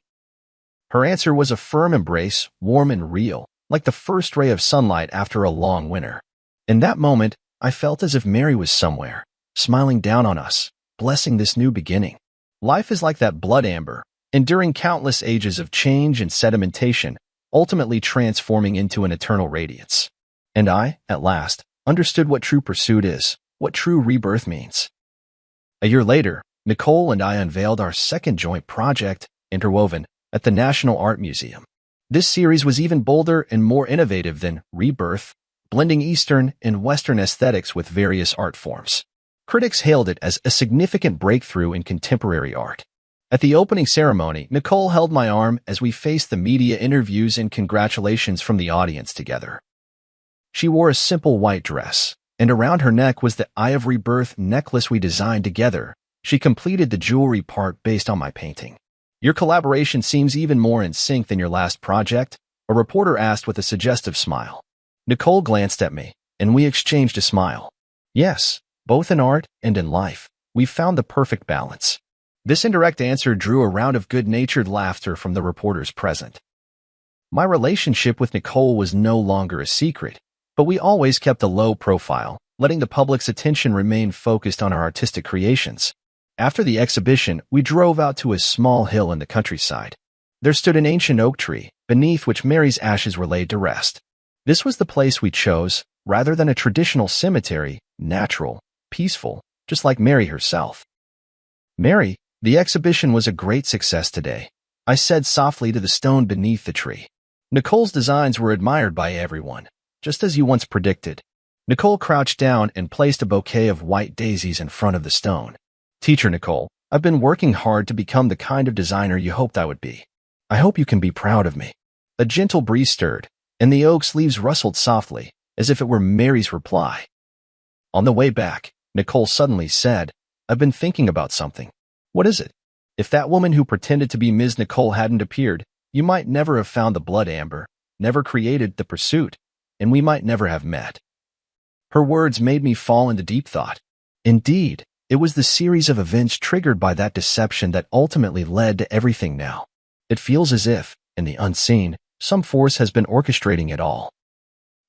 Her answer was a firm embrace, warm and real, like the first ray of sunlight after a long winter. In that moment, I felt as if Mary was somewhere, smiling down on us, blessing this new beginning. Life is like that blood amber, enduring countless ages of change and sedimentation, ultimately transforming into an eternal radiance. And I, at last, understood what true pursuit is, what true rebirth means. A year later, Nicole and I unveiled our second joint project, Interwoven, at the National Art Museum. This series was even bolder and more innovative than Rebirth, blending Eastern and Western aesthetics with various art forms. Critics hailed it as a significant breakthrough in contemporary art. At the opening ceremony, Nicole held my arm as we faced the media interviews and congratulations from the audience together. She wore a simple white dress, and around her neck was the Eye of Rebirth necklace we designed together. She completed the jewelry part based on my painting. "Your collaboration seems even more in sync than your last project," a reporter asked with a suggestive smile. Nicole glanced at me, and we exchanged a smile. Yes, both in art and in life, we found the perfect balance. This indirect answer drew a round of good-natured laughter from the reporters present. My relationship with Nicole was no longer a secret, but we always kept a low profile, letting the public's attention remain focused on our artistic creations. After the exhibition, we drove out to a small hill in the countryside. There stood an ancient oak tree, beneath which Mary's ashes were laid to rest. This was the place we chose, rather than a traditional cemetery, natural, peaceful, just like Mary herself. "Mary, the exhibition was a great success today," I said softly to the stone beneath the tree. "Nicole's designs were admired by everyone, just as you once predicted." Nicole crouched down and placed a bouquet of white daisies in front of the stone. "Teacher Nicole, I've been working hard to become the kind of designer you hoped I would be. I hope you can be proud of me." A gentle breeze stirred, and the oak's leaves rustled softly, as if it were Mary's reply. On the way back, Nicole suddenly said, "I've been thinking about something." "What is it?" "If that woman who pretended to be Ms. Nicole hadn't appeared, you might never have found the blood amber, never created the pursuit, and we might never have met." Her words made me fall into deep thought. Indeed, it was the series of events triggered by that deception that ultimately led to everything now. It feels as if, in the unseen, some force has been orchestrating it all.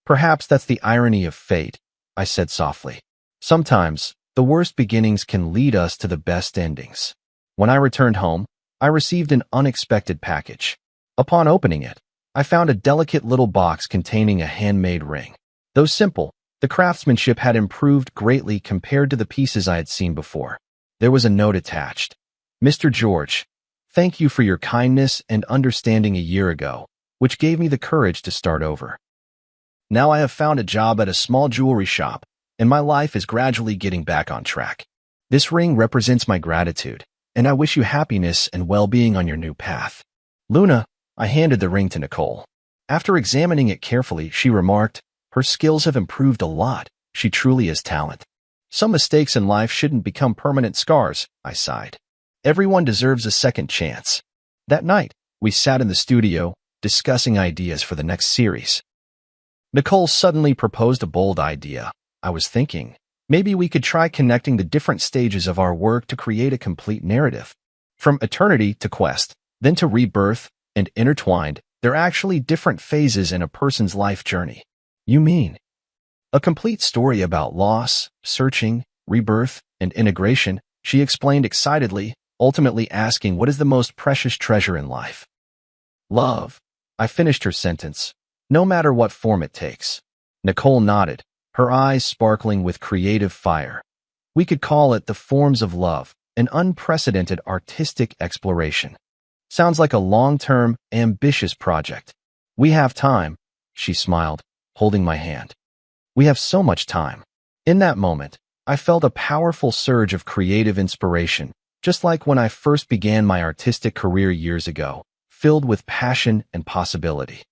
"Perhaps that's the irony of fate," I said softly. "Sometimes, the worst beginnings can lead us to the best endings." When I returned home, I received an unexpected package. Upon opening it, I found a delicate little box containing a handmade ring. Though simple, the craftsmanship had improved greatly compared to the pieces I had seen before. There was a note attached. "Mr. George, thank you for your kindness and understanding a year ago, which gave me the courage to start over. Now I have found a job at a small jewelry shop, and my life is gradually getting back on track. This ring represents my gratitude, and I wish you happiness and well-being on your new path." "Luna," I handed the ring to Nicole. After examining it carefully, she remarked, "Her skills have improved a lot. She truly is talent." "Some mistakes in life shouldn't become permanent scars," I sighed. "Everyone deserves a second chance." That night, we sat in the studio, discussing ideas for the next series. Nicole suddenly proposed a bold idea. I was thinking, maybe we could try connecting the different stages of our work to create a complete narrative. From eternity to quest, then to rebirth, and intertwined, they're actually different phases in a person's life journey. "You mean?" "A complete story about loss, searching, rebirth, and integration," she explained excitedly, ultimately asking what is the most precious treasure in life. "Love." I finished her sentence. "No matter what form it takes." Nicole nodded, her eyes sparkling with creative fire. "We could call it the forms of love, an unprecedented artistic exploration." "Sounds like a long-term, ambitious project." "We have time," she smiled, holding my hand. "We have so much time." In that moment, I felt a powerful surge of creative inspiration, just like when I first began my artistic career years ago, filled with passion and possibility.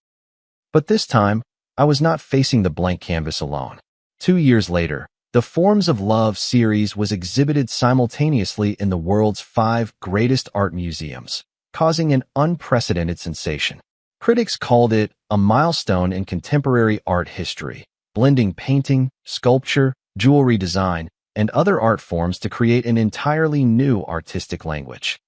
But this time, I was not facing the blank canvas alone. 2 years later, the Forms of Love series was exhibited simultaneously in the world's 5 greatest art museums, causing an unprecedented sensation. Critics called it a milestone in contemporary art history, blending painting, sculpture, jewelry design, and other art forms to create an entirely new artistic language.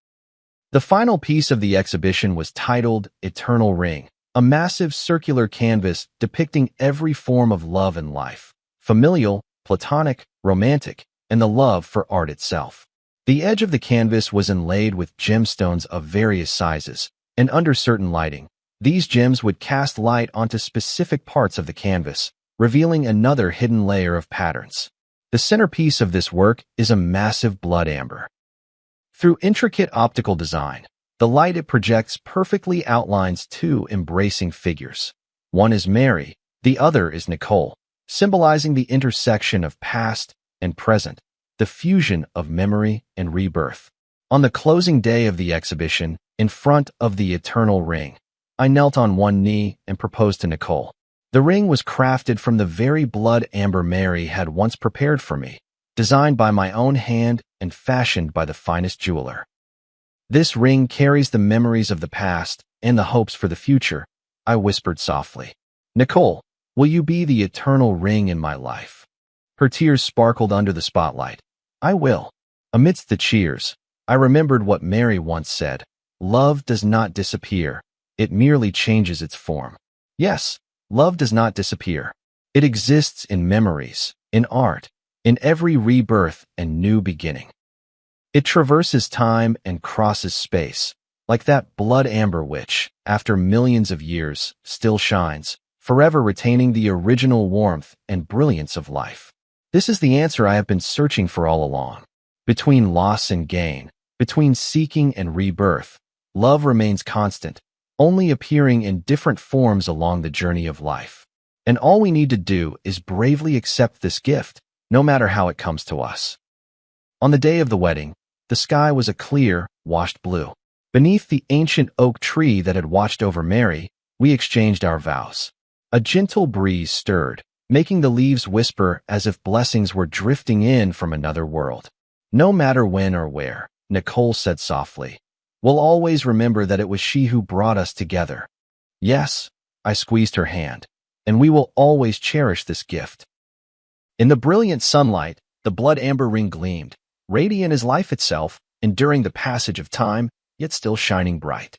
The final piece of the exhibition was titled Eternal Ring, a massive circular canvas depicting every form of love in life, familial, platonic, romantic, and the love for art itself. The edge of the canvas was inlaid with gemstones of various sizes, and under certain lighting, these gems would cast light onto specific parts of the canvas, revealing another hidden layer of patterns. The centerpiece of this work is a massive blood amber. Through intricate optical design, the light it projects perfectly outlines two embracing figures. One is Mary, the other is Nicole, symbolizing the intersection of past and present, the fusion of memory and rebirth. On the closing day of the exhibition, in front of the eternal ring, I knelt on one knee and proposed to Nicole. The ring was crafted from the very blood amber Mary had once prepared for me, designed by my own hand and fashioned by the finest jeweler. This ring carries the memories of the past and the hopes for the future, I whispered softly. Nicole, will you be the eternal ring in my life? Her tears sparkled under the spotlight. I will. Amidst the cheers, I remembered what Mary once said. Love does not disappear. It merely changes its form. Yes, love does not disappear. It exists in memories, in art, in every rebirth and new beginning. It traverses time and crosses space, like that blood amber which, after millions of years, still shines, forever retaining the original warmth and brilliance of life. This is the answer I have been searching for all along. Between loss and gain, between seeking and rebirth, love remains constant, only appearing in different forms along the journey of life. And all we need to do is bravely accept this gift, no matter how it comes to us. On the day of the wedding, the sky was a clear, washed blue. Beneath the ancient oak tree that had watched over Mary, we exchanged our vows. A gentle breeze stirred, making the leaves whisper as if blessings were drifting in from another world. No matter when or where, Nicole said softly, we'll always remember that it was she who brought us together. Yes, I squeezed her hand, and we will always cherish this gift. In the brilliant sunlight, the blood amber ring gleamed, radiant as life itself, enduring the passage of time, yet still shining bright.